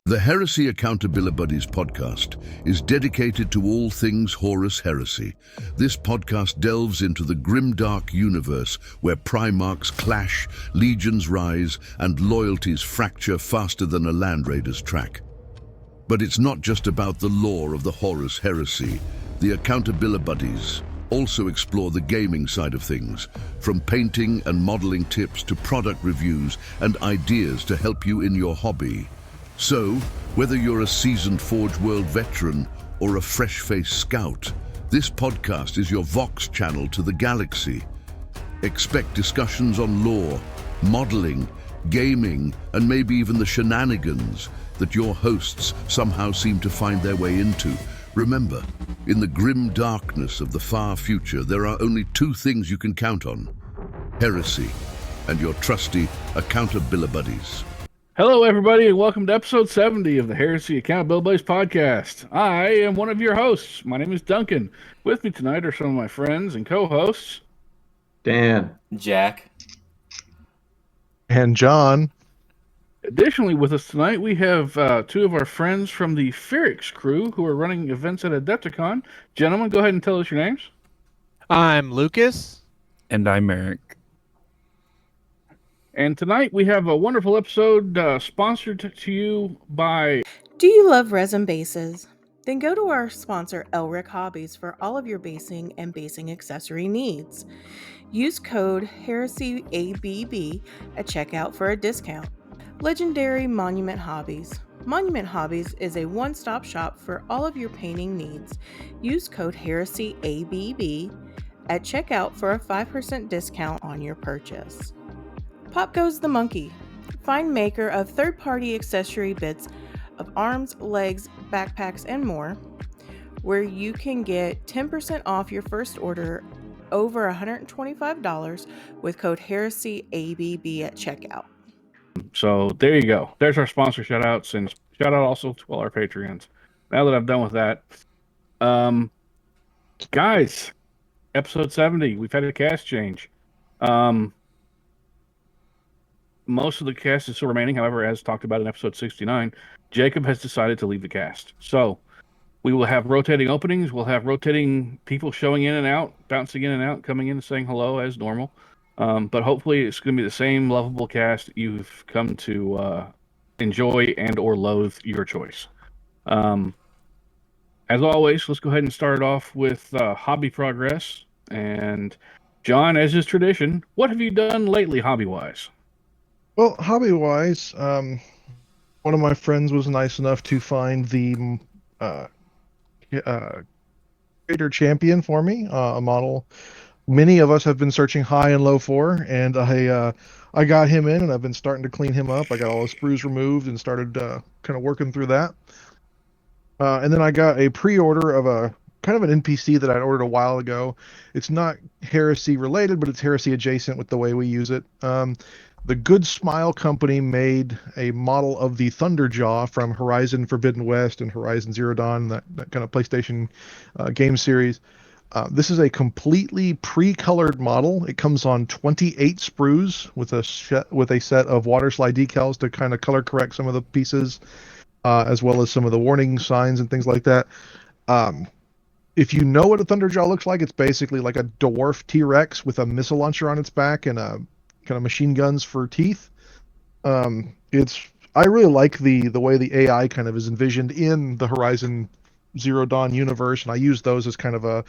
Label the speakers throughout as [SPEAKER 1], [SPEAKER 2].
[SPEAKER 1] The Heresy Accountabilibuddies Podcast is dedicated to all things Horus Heresy. This podcast delves into the grimdark universe where Primarchs clash, legions rise, and loyalties fracture faster than a Land Raider's track. But it's not just about the lore of the Horus Heresy. The Accountabilibuddies also explore the gaming side of things, from painting and modeling tips to product reviews and ideas to help you in your hobby. So, whether you're a seasoned Forge World veteran or a fresh-faced scout, this podcast is your Vox channel to the galaxy. Expect discussions on lore, modeling, gaming, and maybe even the shenanigans that your hosts somehow seem to find their way into. Remember, in the grim darkness of the far future, there are only two things you can count on: heresy and your trusty Accountabilibuddies.
[SPEAKER 2] Hello, everybody, and welcome to episode 70 of the Heresy Accountabilibuddies Podcast. I am one of your hosts. My name is Duncan. With me tonight are some of my friends and co-hosts.
[SPEAKER 3] Dan.
[SPEAKER 4] Jack.
[SPEAKER 5] And John.
[SPEAKER 2] Additionally, with us tonight, we have two of our friends from the Phyrix crew who are running events at Adepticon. Gentlemen, go ahead and tell us your names.
[SPEAKER 6] I'm Lucas.
[SPEAKER 7] And I'm Eric.
[SPEAKER 2] And tonight we have a wonderful episode sponsored to you by...
[SPEAKER 8] Do you love resin bases? Then go to our sponsor, Elric Hobbies, for all of your basing and basing accessory needs. Use code HeresyABB at checkout for a discount. Legendary Monument Hobbies. Monument Hobbies is a one-stop shop for all of your painting needs. Use code HeresyABB at checkout for a 5% discount on your purchase. Pop Goes the Monkey. Find maker of third-party accessory bits of arms, legs, backpacks, and more, where you can get 10% off your first order over $125 with code HeresyABB at checkout.
[SPEAKER 2] So there you go. There's our sponsor shout-outs, and shout-out also to all our Patreons. Now that I've done with that, guys, episode 70, we've had a cast change. Most of the cast is still remaining. However, as talked about in episode 69, Jacob has decided to leave the cast. So we will have rotating openings. We'll have rotating people showing in and out, bouncing in and out, coming in and saying hello as normal. But hopefully it's going to be the same lovable cast you've come to enjoy and or loathe, your choice. As always, let's go ahead and start off with hobby progress. And John, as is tradition, what have you done lately hobby-wise?
[SPEAKER 5] Well, hobby-wise, one of my friends was nice enough to find the Creator Champion for me, a model many of us have been searching high and low for, and I got him in, and I've been starting to clean him up. I got all the sprues removed and started kind of working through that. And then I got a pre-order of a kind of an NPC that I'd ordered a while ago. It's not Heresy related, but it's Heresy adjacent with the way we use it. The Good Smile Company made a model of the Thunderjaw from Horizon Forbidden West and Horizon Zero Dawn, that kind of PlayStation game series. This is a completely pre-colored model. It comes on 28 sprues with a set of water slide decals to kind of color correct some of the pieces, as well as some of the warning signs and things like that. If you know what a Thunderjaw looks like, it's basically like a dwarf T-Rex with a missile launcher on its back and a kind of machine guns for teeth. I really like the way the AI kind of is envisioned in the Horizon Zero Dawn universe, and I use those as kind of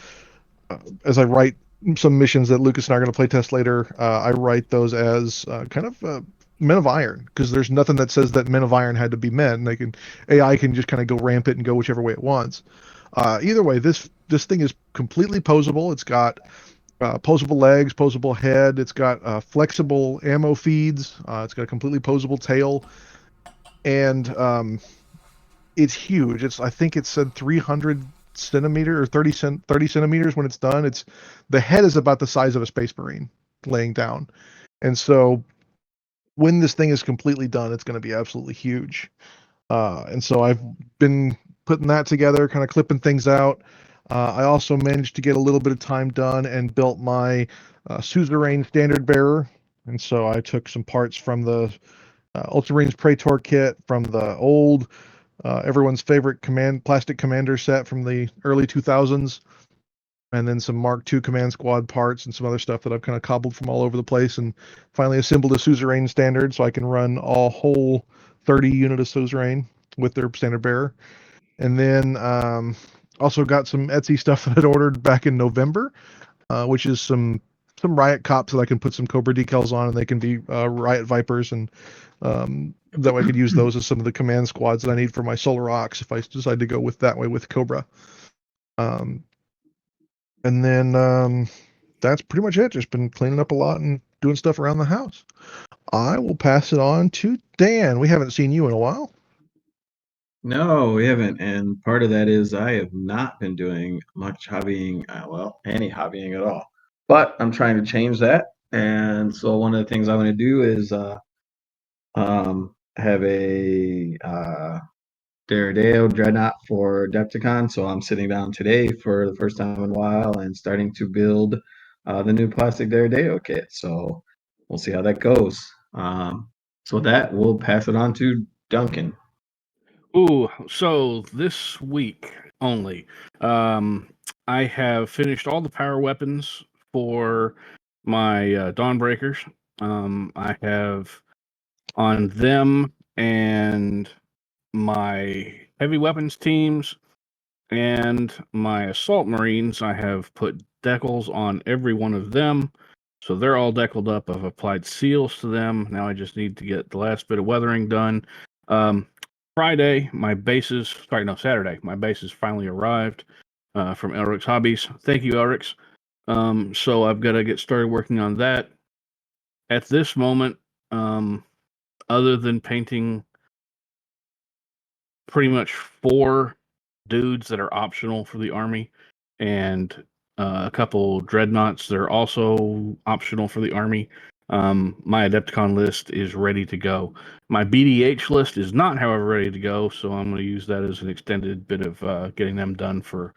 [SPEAKER 5] as I write some missions that Lucas and I are going to play test later, I write those as kind of men of iron, because there's nothing that says that men of iron had to be men. AI can just kind of go rampant and go whichever way it wants. Either way, this thing is completely posable. It's got posable legs, posable head. It's got flexible ammo feeds. It's got a completely posable tail, and it's huge. I think it said 300 centimeter or 30 centimeters when it's done. The head is about the size of a Space Marine laying down, and so when this thing is completely done, it's going to be absolutely huge. And so I've been putting that together, kind of clipping things out. I also managed to get a little bit of time done and built my suzerain standard bearer. And so I took some parts from the Ultramarines Praetor kit from the old, everyone's favorite plastic commander set from the early 2000s. And then some Mark II Command Squad parts and some other stuff that I've kind of cobbled from all over the place, and finally assembled a suzerain standard so I can run a whole 30 unit of suzerain with their standard bearer. And then also got some Etsy stuff that I'd ordered back in November, which is some Riot Cops that I can put some Cobra decals on, and they can be Riot Vipers, and that way I could use those as some of the command squads that I need for my Solar Ox if I decide to go with that way with Cobra. And then that's pretty much it. Just been cleaning up a lot and doing stuff around the house. I will pass it on to Dan. We haven't seen you in a while.
[SPEAKER 3] No, we haven't. And part of that is I have not been doing much hobbying, any hobbying at all. But I'm trying to change that. And so one of the things I want to do is have a Daredale Dreadnought for Adepticon. So I'm sitting down today for the first time in a while and starting to build the new plastic Daredale kit. So we'll see how that goes. So that we'll pass it on to Duncan.
[SPEAKER 2] Ooh, so this week only, I have finished all the power weapons for my Dawnbreakers. I have on them and my heavy weapons teams and my assault marines, I have put decals on every one of them. So they're all deckled up. I've applied seals to them. Now I just need to get the last bit of weathering done. Saturday, my bases finally arrived from Elric's Hobbies. Thank you, Elric's. So I've got to get started working on that. At this moment, other than painting pretty much 4 dudes that are optional for the army and a couple dreadnoughts that are also optional for the army, my Adepticon list is ready to go. My BDH list is not, however, ready to go, so I'm going to use that as an extended bit of getting them done for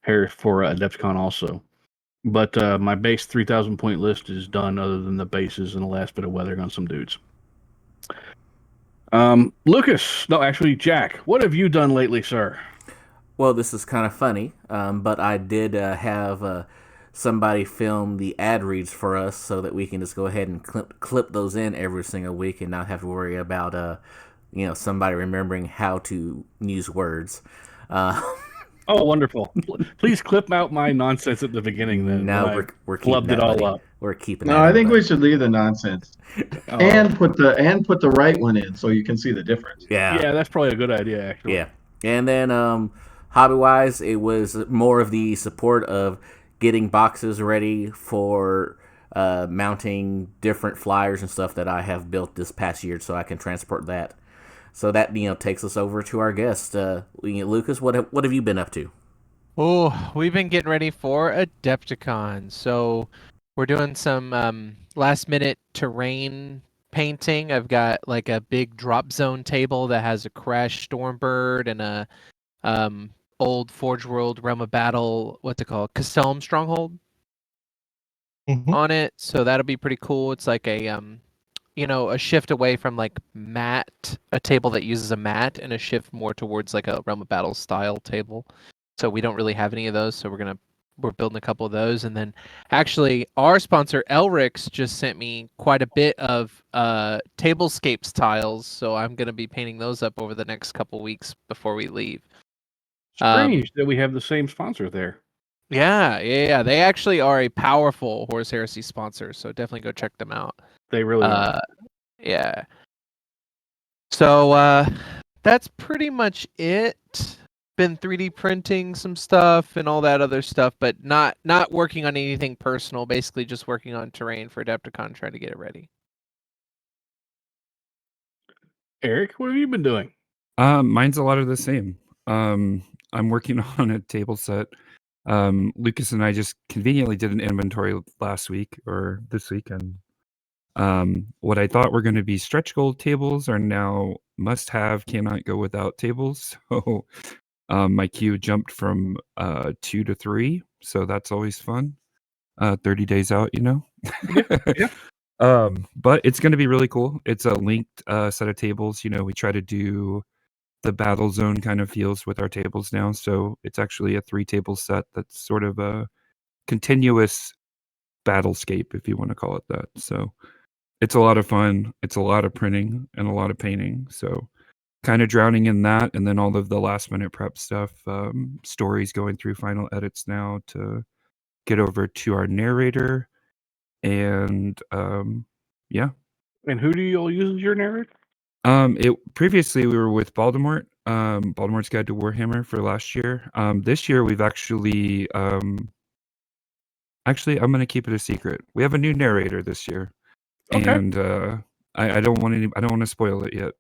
[SPEAKER 2] Adepticon also. But my base 3,000 point list is done, other than the bases and the last bit of weathering on some dudes. Jack, what have you done lately, sir?
[SPEAKER 4] Well, this is kind of funny, but I did have somebody film the ad reads for us so that we can just go ahead and clip those in every single week and not have to worry about somebody remembering how to use words.
[SPEAKER 2] Oh, wonderful! Please clip out my nonsense at the beginning. Then
[SPEAKER 4] no, we're keeping
[SPEAKER 2] it all up.
[SPEAKER 4] We're keeping.
[SPEAKER 3] No, I think we should leave the nonsense and put the right one in so you can see the difference.
[SPEAKER 2] Yeah, that's probably a good idea, actually.
[SPEAKER 4] Yeah, and then hobby-wise, it was more of the support of getting boxes ready for mounting different flyers and stuff that I have built this past year, so I can transport that. So that takes us over to our guest, Lucas. What have you been up to?
[SPEAKER 6] Oh, we've been getting ready for Adepticon. So we're doing some last-minute terrain painting. I've got like a big drop zone table that has a Crash Stormbird and a old Forge World Realm of Battle, what's it called? Castellum Stronghold on it. So that'll be pretty cool. It's like a shift away from like a table that uses a mat, and a shift more towards like a Realm of Battle style table. So we don't really have any of those, so we're building a couple of those. And then actually our sponsor Elric's just sent me quite a bit of tablescapes tiles, so I'm going to be painting those up over the next couple weeks before we leave.
[SPEAKER 2] Strange that we have the same sponsor there.
[SPEAKER 6] Yeah. They actually are a powerful Horus Heresy sponsor, so definitely go check them out.
[SPEAKER 2] They really are.
[SPEAKER 6] Yeah. So that's pretty much it. Been 3D printing some stuff and all that other stuff, but not working on anything personal. Basically, just working on terrain for Adepticon, trying to get it ready.
[SPEAKER 2] Eric, what have you been doing?
[SPEAKER 7] Mine's a lot of the same. I'm working on a table set. Lucas and I just conveniently did an inventory last week or this weekend. What I thought were going to be stretch goal tables are now must-have, cannot go without tables. So my queue jumped from 2 to 3, so that's always fun. 30 days out,
[SPEAKER 2] Yeah.
[SPEAKER 7] But it's going to be really cool. It's a linked set of tables. We try to do the battle zone kind of feels with our tables now. So it's actually a 3-table set that's sort of a continuous battlescape, if you want to call it that. So it's a lot of fun. It's a lot of printing and a lot of painting. So kind of drowning in that, and then all of the last minute prep stuff, stories going through final edits now to get over to our narrator. And yeah.
[SPEAKER 2] And who do you all use as your narrator?
[SPEAKER 7] Previously we were with Baltimore, Baltimore's Guide to Warhammer for last year. This year we've actually I'm going to keep it a secret. We have a new narrator this year,
[SPEAKER 2] Okay.
[SPEAKER 7] and I don't want to spoil it yet.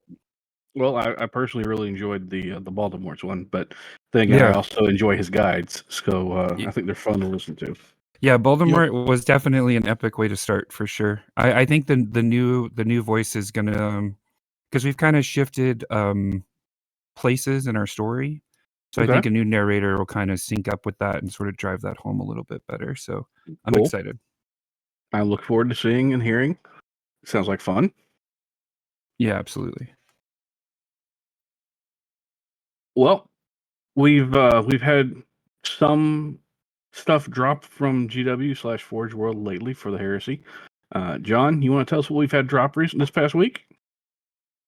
[SPEAKER 2] Well, I personally really enjoyed the Baltimore's one, but then again, I also enjoy his guides, so I think they're fun to listen to.
[SPEAKER 7] Yeah, Baltimore was definitely an epic way to start for sure. I think the new voice is gonna, because we've kind of shifted places in our story, so I think a new narrator will kind of sync up with that and sort of drive that home a little bit better. So I'm excited.
[SPEAKER 2] I look forward to seeing and hearing. Sounds like fun.
[SPEAKER 7] Yeah, absolutely.
[SPEAKER 2] Well, we've had some stuff dropped from GW/Forge World lately for the Heresy. John, you want to tell us what we've had drop this past week?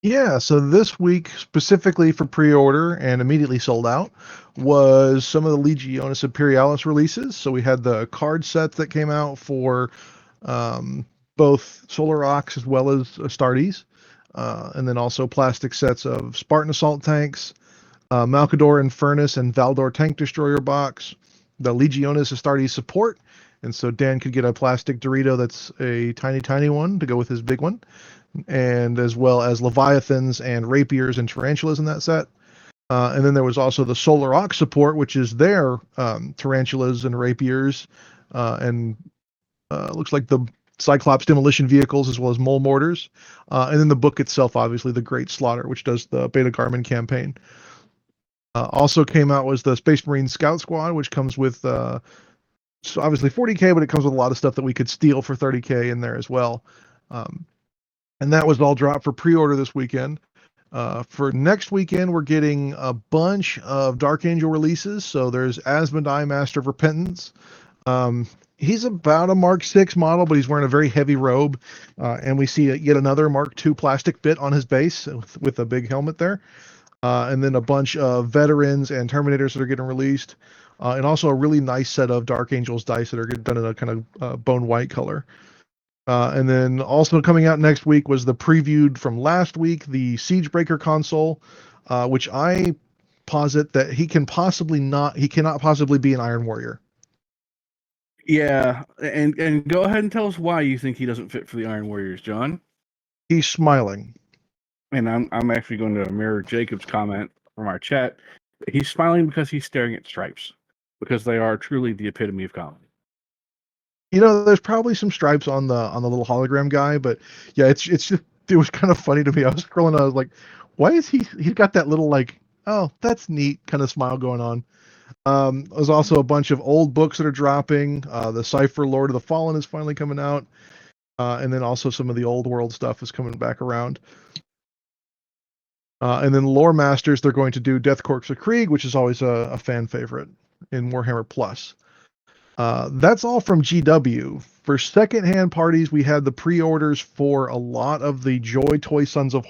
[SPEAKER 5] Yeah, so this week, specifically for pre-order and immediately sold out, was some of the Legionis Imperialis releases. So we had the card sets that came out for both Solar Ox as well as Astartes, and then also plastic sets of Spartan Assault tanks, Malkador Infernus and Valdor Tank Destroyer box, the Legionis Astartes support, and so Dan could get a plastic Dorito that's a tiny one to go with his big one, and as well as Leviathans and Rapiers and Tarantulas in that set. And then there was also the Solar Ox support, which is their Tarantulas and Rapiers, and looks like the Cyclops demolition vehicles as well as mole mortars. And then the book itself, obviously, the Great Slaughter, which does the Beta Garmin campaign. Also came out was the Space Marine Scout Squad, which comes with so obviously 40K, but it comes with a lot of stuff that we could steal for 30K in there as well. And that was all dropped for pre-order this weekend. For next weekend, we're getting a bunch of Dark Angel releases. So there's Asmodai, Master of Repentance. He's about a Mark 6 model, but he's wearing a very heavy robe. And we see yet another Mark 2 plastic bit on his base with a big helmet there. And then a bunch of Veterans and Terminators that are getting released. And also a really nice set of Dark Angels dice that are done in a kind of bone white color. And then also coming out next week was the previewed from last week, the Siegebreaker console, which I posit that he cannot possibly be an Iron Warrior.
[SPEAKER 2] Yeah, and go ahead and tell us why you think he doesn't fit for the Iron Warriors, John.
[SPEAKER 5] He's smiling.
[SPEAKER 2] And I'm actually going to mirror Jacob's comment from our chat. He's smiling because he's staring at stripes, because they are truly the epitome of comedy.
[SPEAKER 5] There's probably some stripes on the little hologram guy, but yeah, it's just, it was kind of funny to me. I was scrolling, I was like, why is he's got that little like, oh, that's neat kind of smile going on. There's also a bunch of old books that are dropping. The Cypher Lord of the Fallen is finally coming out, and then also some of the old world stuff is coming back around. And then Lore Masters, they're going to do Death Corps of Krieg, which is always a fan favorite in Warhammer Plus. That's all from GW. For secondhand parties, we had the pre-orders for a lot of the Joy Toy Sons of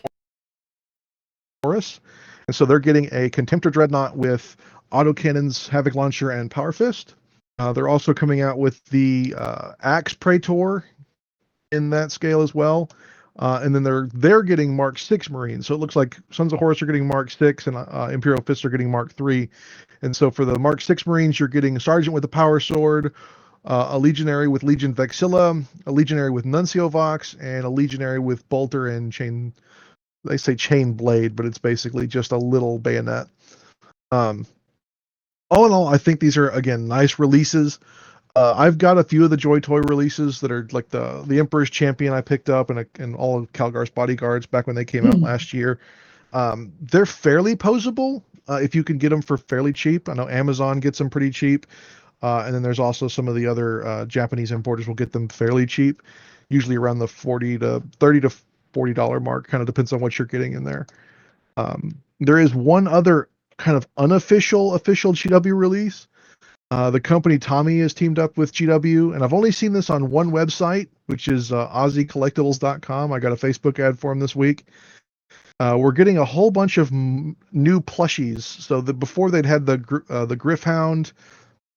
[SPEAKER 5] Horus. And so they're getting a Contemptor Dreadnought with autocannons, Havoc Launcher, and Power Fist. They're also coming out with the Axe Praetor in that scale as well. And then they're getting Mark 6 Marines. So it looks like Sons of Horus are getting Mark 6 and Imperial Fists are getting Mark 3. And so for the Mark 6 Marines, you're getting a Sergeant with a Power Sword, a Legionary with Legion Vexilla, a Legionary with Nuncio Vox, and a Legionary with Bolter and Chain. They say Chain Blade, but it's basically just a little bayonet. All in all, I think these are, again, nice releases. I've got a few of the Joy Toy releases that are like the Emperor's Champion I picked up and all of Calgar's Bodyguards back when they came out last year. They're fairly posable if you can get them for fairly cheap. I know Amazon gets them pretty cheap. And then there's also some of the other Japanese importers will get them fairly cheap. usually around the $30 to $40 mark. Kind of depends on what you're getting in there. There is one other kind of unofficial GW release. The company Tommy has teamed up with GW, and I've only seen this on one website, which is AussieCollectibles.com. I got a Facebook ad for them this week. We're getting a whole bunch of new plushies. So before they'd had the Griffhound,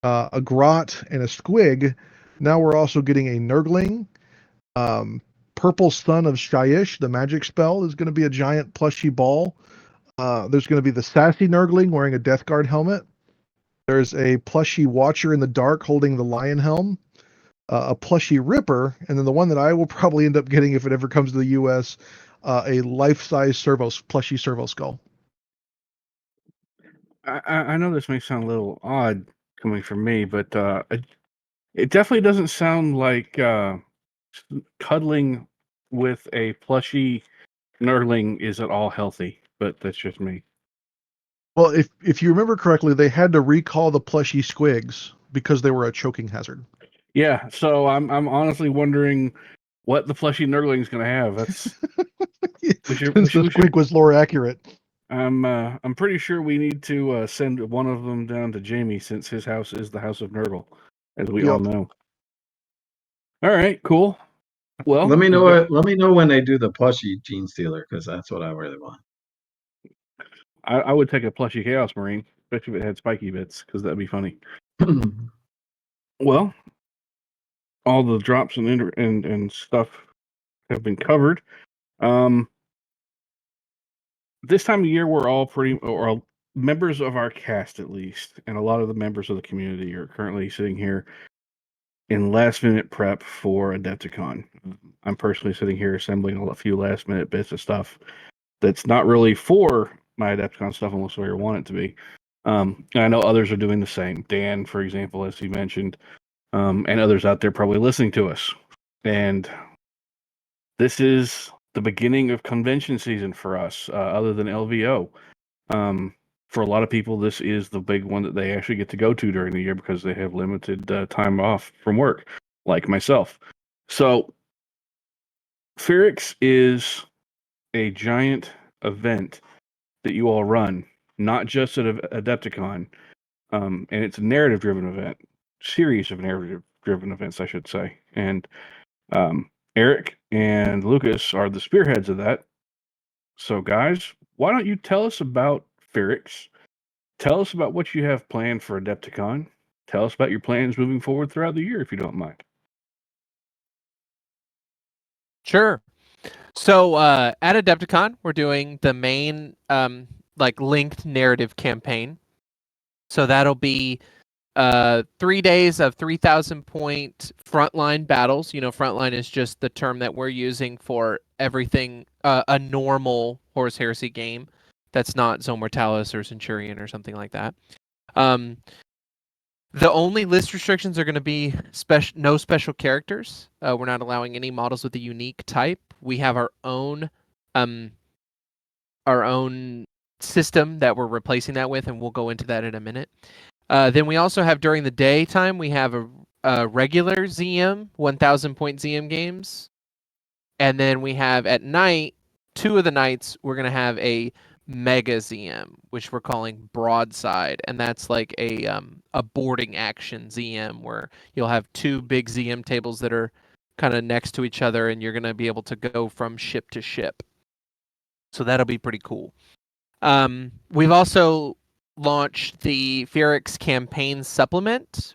[SPEAKER 5] a Grot, and a Squig. Now we're also getting a Nurgling. Purple Sun of Shyish, the magic spell, is going to be a giant plushy ball. There's going to be the Sassy Nurgling wearing a Death Guard helmet. There's a plushy Watcher in the Dark holding the Lion Helm. A plushy Ripper, and then the one that I will probably end up getting if it ever comes to the U.S., a life-size plushy Servo Skull.
[SPEAKER 2] I know this may sound a little odd coming from me, but it definitely doesn't sound like cuddling with a plushy Nurgling is at all healthy, but that's just me.
[SPEAKER 5] Well, if you remember correctly, they had to recall the plushy Squigs because they were a choking hazard.
[SPEAKER 2] Yeah, so I'm honestly wondering what the plushy Nurgling is going to have. That's
[SPEAKER 5] Since the Squig was lore accurate.
[SPEAKER 2] I'm pretty sure we need to send one of them down to Jamie, since his house is the House of Nurgle, as we all know. All right, cool. Well,
[SPEAKER 3] let me know when they do the plushie Gene Stealer, because that's what I really want.
[SPEAKER 2] I would take a plushy Chaos Marine, especially if it had spiky bits, because that'd be funny. Well, all the drops and stuff have been covered. This time of year, we're all or members of our cast, at least, and a lot of the members of the community are currently sitting here in last-minute prep for Adepticon. I'm personally sitting here assembling a few last-minute bits of stuff that's not really for my Adepticon stuff unless we want it to be. And I know others are doing the same. Dan, for example, as he mentioned, and others out there probably listening to us. And this is the beginning of convention season for us, other than LVO. For a lot of people, this is the big one that they actually get to go to during the year because they have limited time off from work, like myself. So, Phyrix is a giant event that you all run, not just at Adepticon, and it's a narrative-driven event, series of narrative-driven events, I should say. And Eric and Lucas are the spearheads of that. So, guys, why don't you tell us about Phyrix? Tell us about what you have planned for Adepticon. Tell us about your plans moving forward throughout the year, if you don't mind.
[SPEAKER 6] Sure. So at Adepticon, we're doing the main linked narrative campaign. So that'll be 3 days of 3,000 point frontline battles. You know, frontline is just the term that we're using for everything a normal Horus Heresy game that's not Zone Mortalis or Centurion or something like that. The only list restrictions are going to be no special characters. We're not allowing any models with a unique type. We have our own system that we're replacing that with, and we'll go into that in a minute. Then we also have, during the daytime, we have a regular ZM, 1,000 point ZM games. And then we have at night, 2 of the nights, we're going to have a Mega ZM, which we're calling Broadside, and that's like a boarding action ZM where you'll have 2 big ZM tables that are kind of next to each other, and you're going to be able to go from ship to ship. So that'll be pretty cool. We've also launched the Phyrix Campaign Supplement,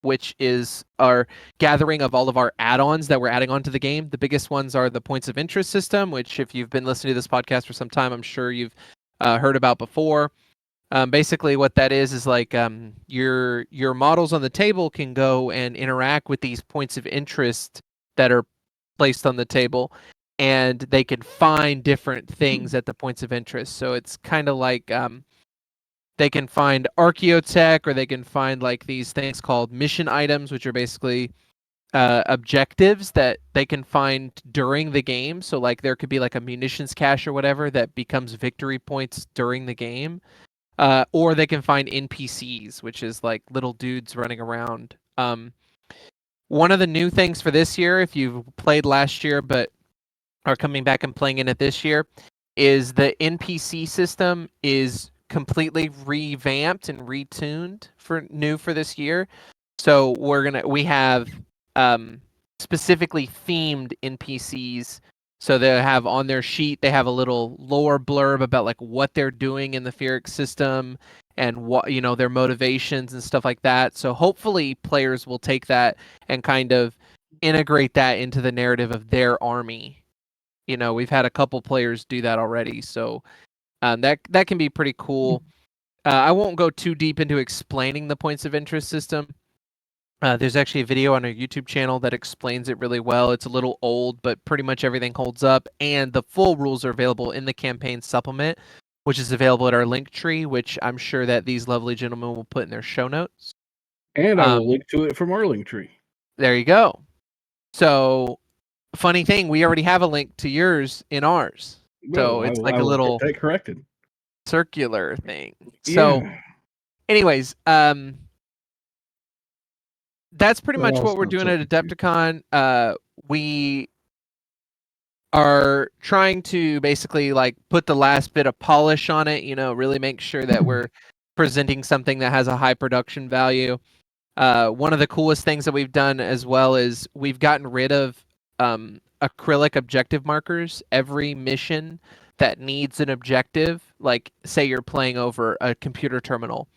[SPEAKER 6] which is our gathering of all of our add-ons that we're adding onto the game. The biggest ones are the Points of Interest system, which if you've been listening to this podcast for some time, I'm sure you've heard about before. Basically what that is like your models on the table can go and interact with these points of interest that are placed on the table, and they can find different things at the points of interest. So it's kind of like they can find archaeotech, or they can find like these things called mission items, which are basically objectives that they can find during the game. So like there could be like a munitions cache or whatever that becomes victory points during the game. Or they can find NPCs, which is like little dudes running around. One of the new things for this year, if you've played last year but are coming back and playing in it this year, is the NPC system is completely revamped and retuned for this year. So we have specifically themed NPCs. So they have on their sheet, they have a little lore blurb about like what they're doing in the Phyrix system and what, you know, their motivations and stuff like that. So hopefully players will take that and kind of integrate that into the narrative of their army. You know, we've had a couple players do that already, so that can be pretty cool. I won't go too deep into explaining the points of interest system. There's actually a video on our YouTube channel that explains it really well. It's a little old, but pretty much everything holds up, and the full rules are available in the campaign supplement, which is available at our link tree, which I'm sure that these lovely gentlemen will put in their show notes.
[SPEAKER 2] And I will link to it from our link tree.
[SPEAKER 6] There you go. So, funny thing, we already have a link to yours in ours. So it's like a little
[SPEAKER 2] get that corrected
[SPEAKER 6] circular thing. So, anyways, that's pretty much what we're doing at Adepticon. We are trying to basically like put the last bit of polish on it, you know, really make sure that we're presenting something that has a high production value. One of the coolest things that we've done as well is we've gotten rid of acrylic objective markers. Every mission that needs an objective, like say you're playing over a computer terminal,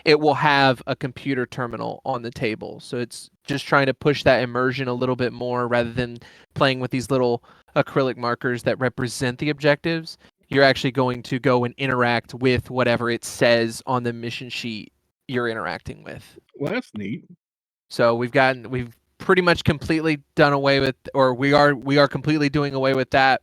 [SPEAKER 6] it will have a computer terminal on the table. So it's just trying to push that immersion a little bit more rather than playing with these little acrylic markers that represent the objectives. You're actually going to go and interact with whatever it says on the mission sheet you're interacting with.
[SPEAKER 2] Well, that's neat.
[SPEAKER 6] So we've pretty much completely done away with, or we are completely doing away with that.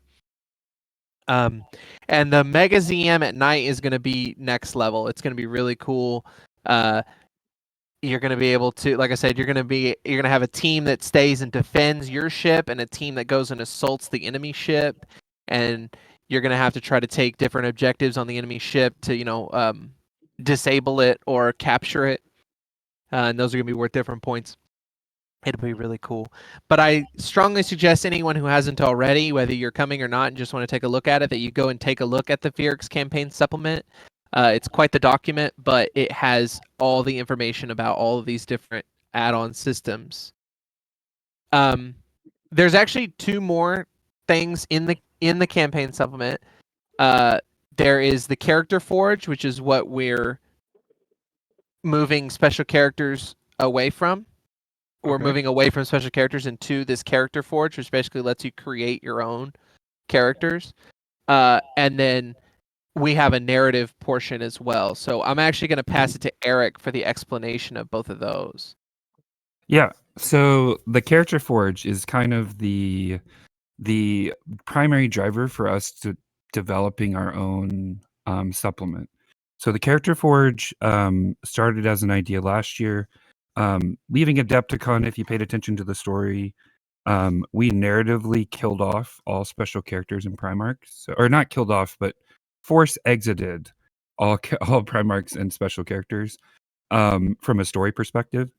[SPEAKER 6] And the Mega ZM at night is going to be next level. It's going to be really cool. You're going to be able to, like I said, you're going to have a team that stays and defends your ship and a team that goes and assaults the enemy ship. And you're going to have to try to take different objectives on the enemy ship to, you know, disable it or capture it. And those are going to be worth different points. It'll be really cool. But I strongly suggest anyone who hasn't already, whether you're coming or not and just want to take a look at it, that you go and take a look at the Phyrix campaign supplement. It's quite the document, but it has all the information about all of these different add-on systems. There's actually two more things in the campaign supplement. There is the character forge, which is what we're moving special characters away from. We're moving away from special characters into this character forge, which basically lets you create your own characters. And then we have a narrative portion as well. So I'm actually going to pass it to Eric for the explanation of both of those.
[SPEAKER 7] Yeah. So the character forge is kind of the primary driver for us to developing our own supplement. So the character forge started as an idea last year. Leaving Adepticon, if you paid attention to the story, we narratively killed off all special characters in Primarchs, or not killed off, but force exited all Primarchs and special characters from a story perspective.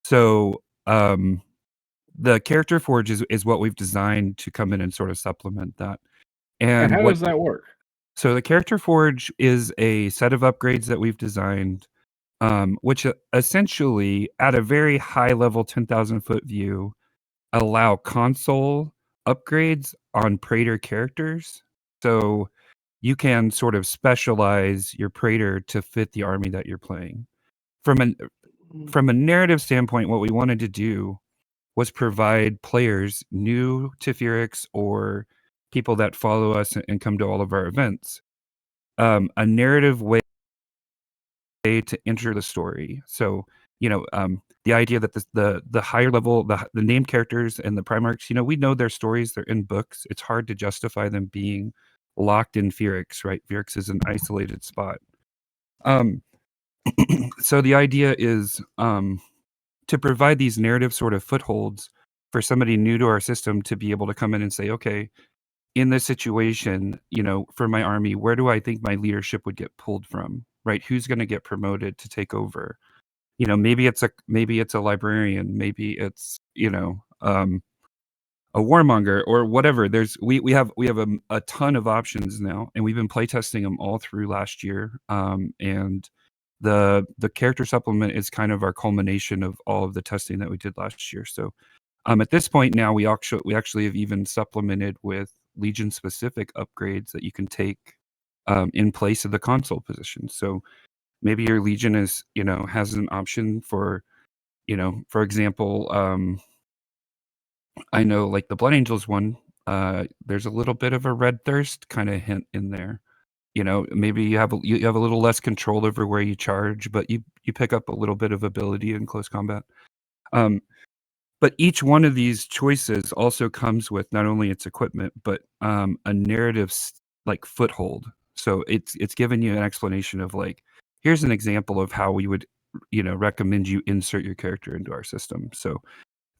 [SPEAKER 7] So the character forge is what we've designed to come in and sort of supplement that.
[SPEAKER 2] And how does that work?
[SPEAKER 7] So the character forge is a set of upgrades that we've designed, which essentially, at a very high level 10,000 foot view, allow console upgrades on Praetor characters. So you can sort of specialize your Praetor to fit the army that you're playing. From a narrative standpoint, what we wanted to do was provide players new to Phyrix or people that follow us and come to all of our events a narrative way to enter the story. So, you know, the idea that the higher level, the named characters and the Primarchs, you know, we know their stories, they're in books. It's hard to justify them being locked in Phyrix, right? Phyrix is an isolated spot. So the idea is to provide these narrative sort of footholds for somebody new to our system to be able to come in and say, okay, in this situation, you know, for my army, where do I think my leadership would get pulled from, right? Who's going to get promoted to take over? You know, maybe it's a librarian, maybe it's a warmonger or whatever. We have a ton of options now, and we've been playtesting them all through last year. And the character supplement is kind of our culmination of all of the testing that we did last year. So at this point now, we actually have even supplemented with Legion specific upgrades that you can take in place of the console position. So maybe your Legion is has an option for for example, I know like the Blood Angels one, there's a little bit of a red thirst kind of hint in there. Maybe you have a little less control over where you charge, but you pick up a little bit of ability in close combat. But each one of these choices also comes with not only its equipment, but a narrative like foothold. So it's giving you an explanation of like, here's an example of how we would recommend you insert your character into our system. So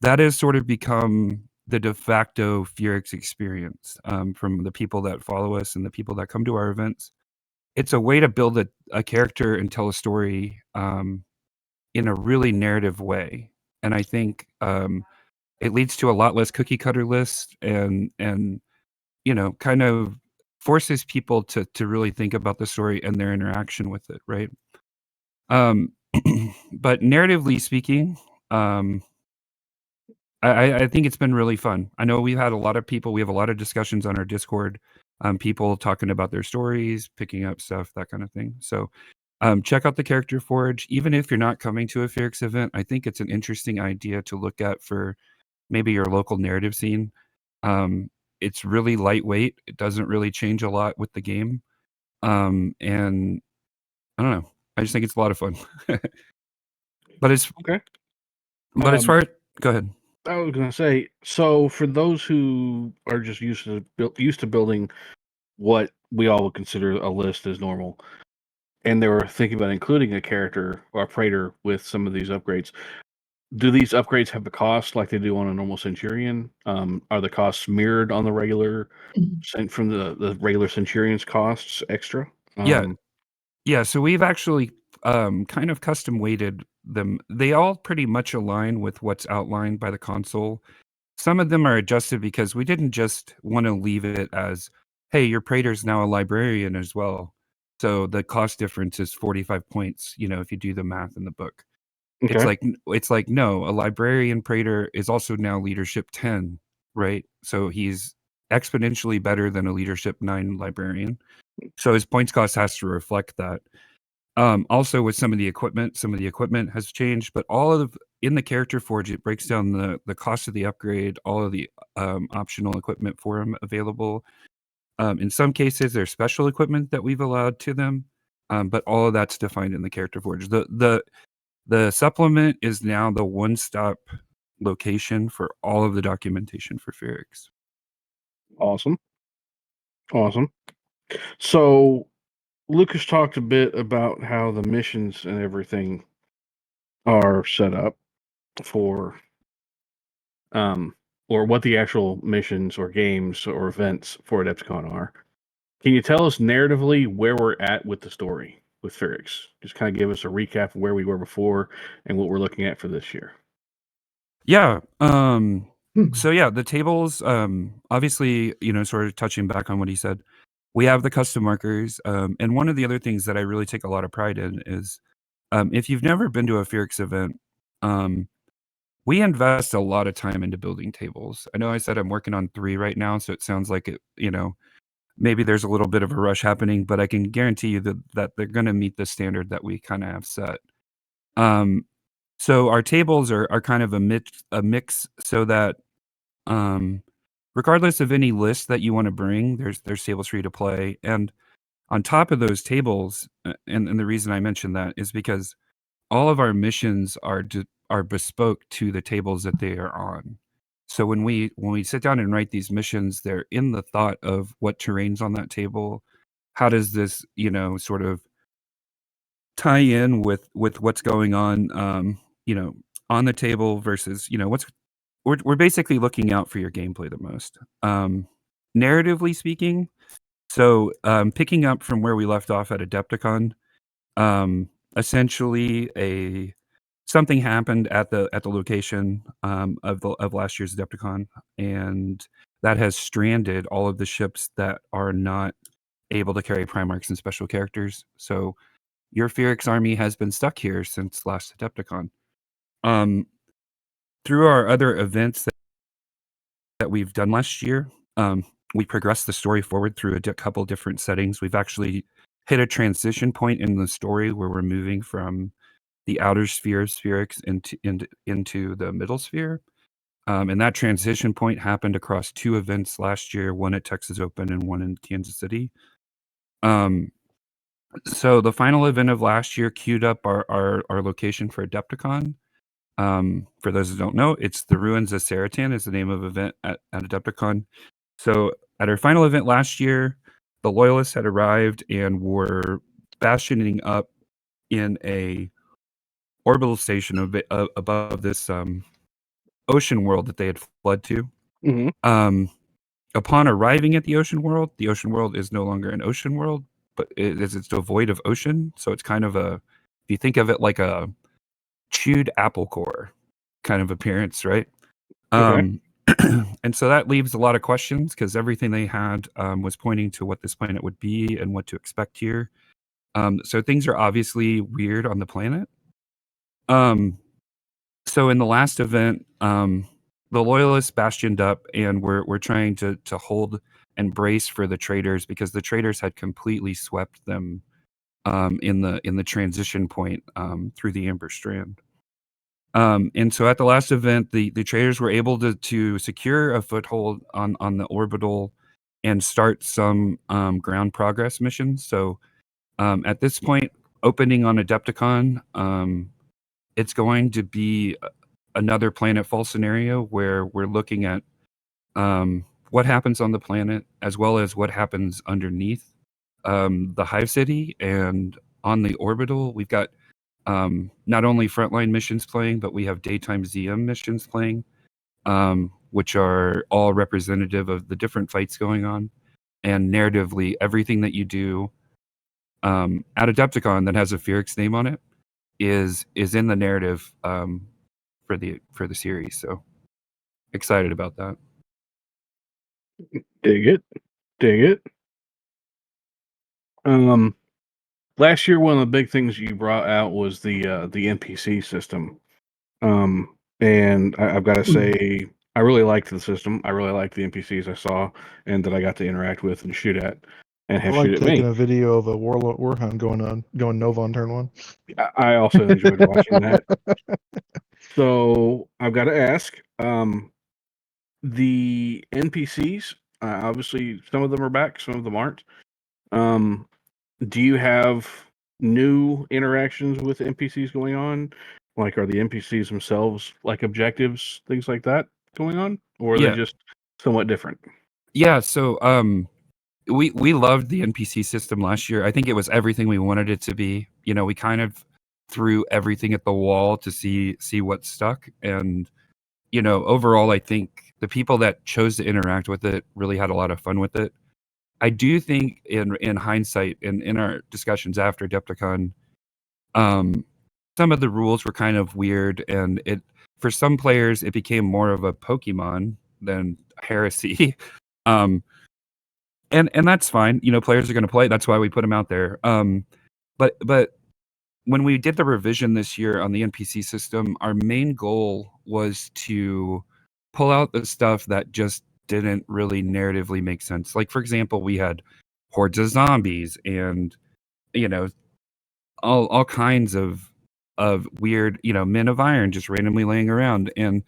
[SPEAKER 7] that has sort of become the de facto Phyrix experience from the people that follow us and the people that come to our events. It's a way to build a character and tell a story in a really narrative way. And I think it leads to a lot less cookie cutter lists and kind of forces people to really think about the story and their interaction with it, right? But narratively speaking, I think it's been really fun. I know we've had a lot of people. We have a lot of discussions on our Discord. People talking about their stories, picking up stuff, that kind of thing. So check out the Character Forge. Even if you're not coming to a Phyrix event, I think it's an interesting idea to look at for maybe your local narrative scene. It's really lightweight. It doesn't really change a lot with the game. And I don't know. I just think it's a lot of fun. But it's
[SPEAKER 2] Okay.
[SPEAKER 7] But as far go ahead.
[SPEAKER 2] I was going to say, so for those who are just used to building what we all would consider a list as normal, and they were thinking about including a character or a praetor with some of these upgrades, do these upgrades have a cost like they do on a normal Centurion? Are the costs mirrored on the regular, from the regular Centurion's costs extra?
[SPEAKER 7] Yeah. So we've actually kind of custom weighted them. They all pretty much align with what's outlined by the console. Some of them are adjusted because we didn't just want to leave it as, hey, your praetor's now a librarian as well. So the cost difference is 45 points, if you do the math in the book.
[SPEAKER 2] Okay.
[SPEAKER 7] It's like no, a librarian praetor is also now leadership 10, right? So he's exponentially better than a leadership 9 librarian. So his points cost has to reflect that. Also with some of the equipment has changed, but in the Character Forge, it breaks down the cost of the upgrade, all of the optional equipment for them available. In some cases, there's special equipment that we've allowed to them, but all of that's defined in the Character Forge. The supplement is now the one-stop location for all of the documentation for Phyrix.
[SPEAKER 2] Awesome. So Lucas talked a bit about how the missions and everything are set up for, or what the actual missions or games or events for Adepticon are. Can you tell us narratively where we're at with the story with Phyrix? Just kind of give us a recap of where we were before and what we're looking at for this year.
[SPEAKER 7] Yeah. So yeah, the tables, obviously, sort of touching back on what he said, we have the custom markers. And one of the other things that I really take a lot of pride in is, if you've never been to a Phyrix event, we invest a lot of time into building tables. I know I said I'm working on 3 right now, so it sounds like it, maybe there's a little bit of a rush happening, but I can guarantee you that they're going to meet the standard that we kind of have set. So our tables are kind of a mix so that regardless of any list that you want to bring, there's tables for you to play. And on top of those tables, and the reason I mention that is because all of our missions are bespoke to the tables that they are on. So when we sit down and write these missions, they're in the thought of what terrain's on that table. How does this, sort of tie in with what's going on, on the table versus, we're basically looking out for your gameplay the most. Narratively speaking, so picking up from where we left off at Adepticon, essentially something happened at the location of last year's Adepticon, and that has stranded all of the ships that are not able to carry Primarchs and special characters. So your Phyrix army has been stuck here since last Adepticon. Through our other events that we've done last year, we progressed the story forward through a couple different settings. We've actually hit a transition point in the story where we're moving from the outer sphere of Phyrix into the middle sphere. And that transition point happened across 2 events last year, one at Texas Open and one in Kansas City. So the final event of last year queued up our location for Adepticon. For those who don't know, it's the Ruins of Saratan is the name of event at Adepticon. So at our final event last year, the Loyalists had arrived and were bastioning up in a orbital station above this ocean world that they had fled to.
[SPEAKER 2] Mm-hmm.
[SPEAKER 7] Upon arriving at the ocean world is no longer an ocean world, but it's devoid of ocean. So it's kind of if you think of it like a chewed apple core kind of appearance, right?
[SPEAKER 2] Okay.
[SPEAKER 7] And so that leaves a lot of questions because everything they had was pointing to what this planet would be and what to expect here. So things are obviously weird on the planet. So in the last event, the Loyalists bastioned up and we're trying to hold and brace for the traders because the traders had completely swept them in the transition point through the Amber Strand. And so at the last event, the traders were able to secure a foothold on the orbital and start some ground progress missions. So at this point, opening on Adepticon, it's going to be another planetfall scenario where we're looking at what happens on the planet as well as what happens underneath the Hive City. And on the orbital, we've got not only frontline missions playing, but we have daytime ZM missions playing, which are all representative of the different fights going on. And narratively, everything that you do at Adepticon that has a Phyrix name on it is in the narrative for the series. So excited about that.
[SPEAKER 2] Dig it. Last year, one of the big things you brought out was the NPC system. And I've got to say, I really liked the system. I really liked the NPCs I saw and that I got to interact with and shoot at, and
[SPEAKER 5] I
[SPEAKER 2] have
[SPEAKER 5] like
[SPEAKER 2] shoot at
[SPEAKER 5] taking
[SPEAKER 2] me.
[SPEAKER 5] a video of a Warhound going Nova on turn 1.
[SPEAKER 2] I also enjoyed watching that. So I've got to ask, the NPCs. Obviously, some of them are back, some of them aren't. Do you have new interactions with NPCs going on? Like, are the NPCs themselves like objectives, things like that going on, or are they just somewhat different?
[SPEAKER 7] Yeah. So we loved the NPC system last year. I think it was everything we wanted it to be. You know, we kind of threw everything at the wall to see what stuck, and you know, overall, I think the people that chose to interact with it really had a lot of fun with it. I do think, in hindsight, in our discussions after Adepticon, some of the rules were kind of weird, and it for some players it became more of a Pokemon than Heresy. And that's fine. You know, players are going to play. That's why we put them out there. But when we did the revision this year on the NPC system, our main goal was to pull out the stuff that just didn't really narratively make sense. Like, for example, we had hordes of zombies and, you know, all kinds of weird, you know, men of iron just randomly laying around. And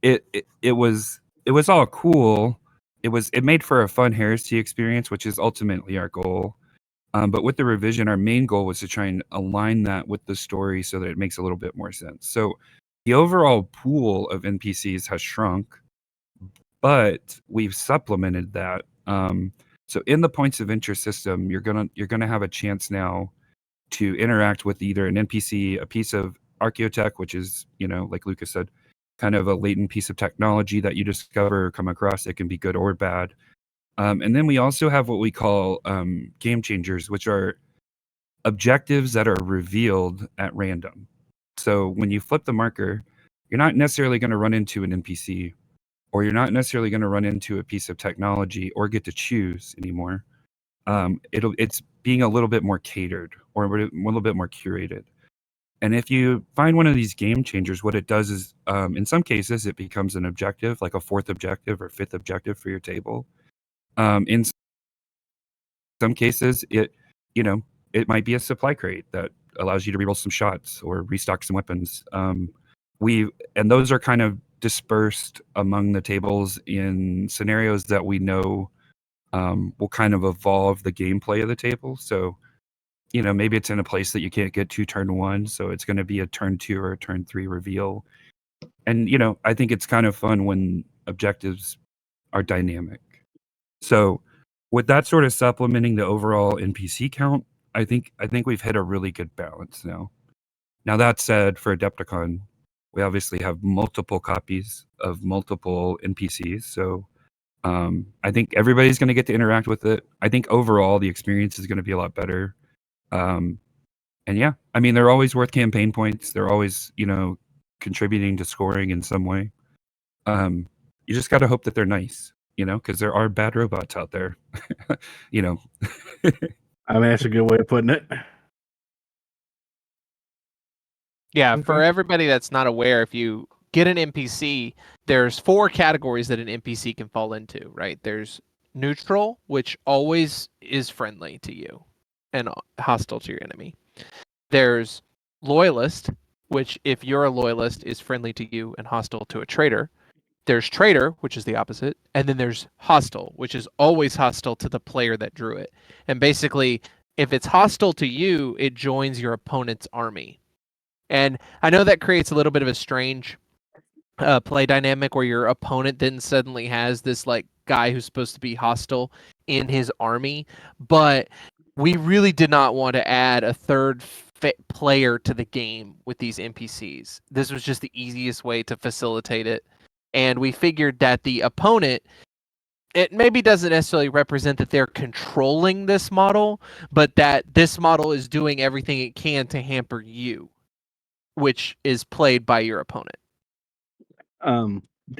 [SPEAKER 7] it was all cool. It made for a fun Heresy experience, which is ultimately our goal. But with the revision, our main goal was to try and align that with the story so that it makes a little bit more sense. So the overall pool of NPCs has shrunk, but we've supplemented that. So in the points of interest system, you're gonna have a chance now to interact with either an NPC, a piece of archaeotech, which is, you know, like Lucas said, kind of a latent piece of technology that you discover or come across. It can be good or bad. And then we also have what we call game changers, which are objectives that are revealed at random. So when you flip the marker, you're not necessarily going to run into an NPC, or you're not necessarily going to run into a piece of technology or get to choose anymore. It's being a little bit more catered or a little bit more curated. And if you find one of these game changers, what it does is, in some cases, it becomes an objective, like a fourth objective or fifth objective for your table. In some cases, it might be a supply crate that allows you to reroll some shots or restock some weapons. And those are kind of dispersed among the tables in scenarios that we know will kind of evolve the gameplay of the table. So, maybe it's in a place that you can't get to turn 1, so it's going to be a turn 2 or a turn 3 reveal. And, I think it's kind of fun when objectives are dynamic. So with that sort of supplementing the overall NPC count, I think we've hit a really good balance now. Now, that said, for Adepticon, we obviously have multiple copies of multiple NPCs, so I think everybody's going to get to interact with it. I think overall the experience is going to be a lot better. And yeah, I mean, they're always worth campaign points. They're always, contributing to scoring in some way. You just got to hope that they're nice, because there are bad robots out there,
[SPEAKER 2] I mean, that's a good way of putting it.
[SPEAKER 6] Yeah, for everybody that's not aware, if you get an NPC, there's 4 categories that an NPC can fall into, right? There's neutral, which always is friendly to you and hostile to your enemy. There's loyalist, which if you're a loyalist is friendly to you and hostile to a traitor. There's traitor, which is the opposite, and then there's hostile, which is always hostile to the player that drew it. And basically, if it's hostile to you, it joins your opponent's army. And I know that creates a little bit of a strange play dynamic where your opponent then suddenly has this like guy who's supposed to be hostile in his army, but we really did not want to add a third player to the game with these NPCs. This was just the easiest way to facilitate it. And we figured that the opponent, it maybe doesn't necessarily represent that they're controlling this model, but that this model is doing everything it can to hamper you, which is played by your opponent.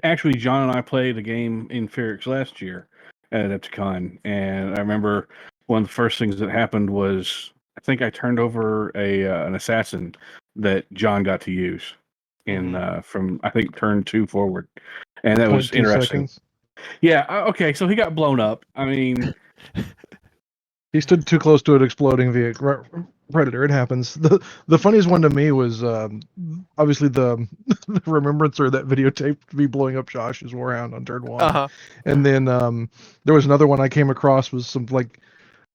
[SPEAKER 2] Actually, John and I played a game in Phyrix last year at Adepticon, and I remember one of the first things that happened was I think I turned over an assassin that John got to use in from I think turn 2 forward, and that was interesting.
[SPEAKER 5] Seconds.
[SPEAKER 2] Yeah. Okay. So he got blown up. I mean,
[SPEAKER 5] he stood too close to an exploding vehicle. Predator. It happens. The funniest one to me was obviously the remembrancer that videotaped me blowing up Josh's Warhound on turn 1, and then there was another one I came across was some like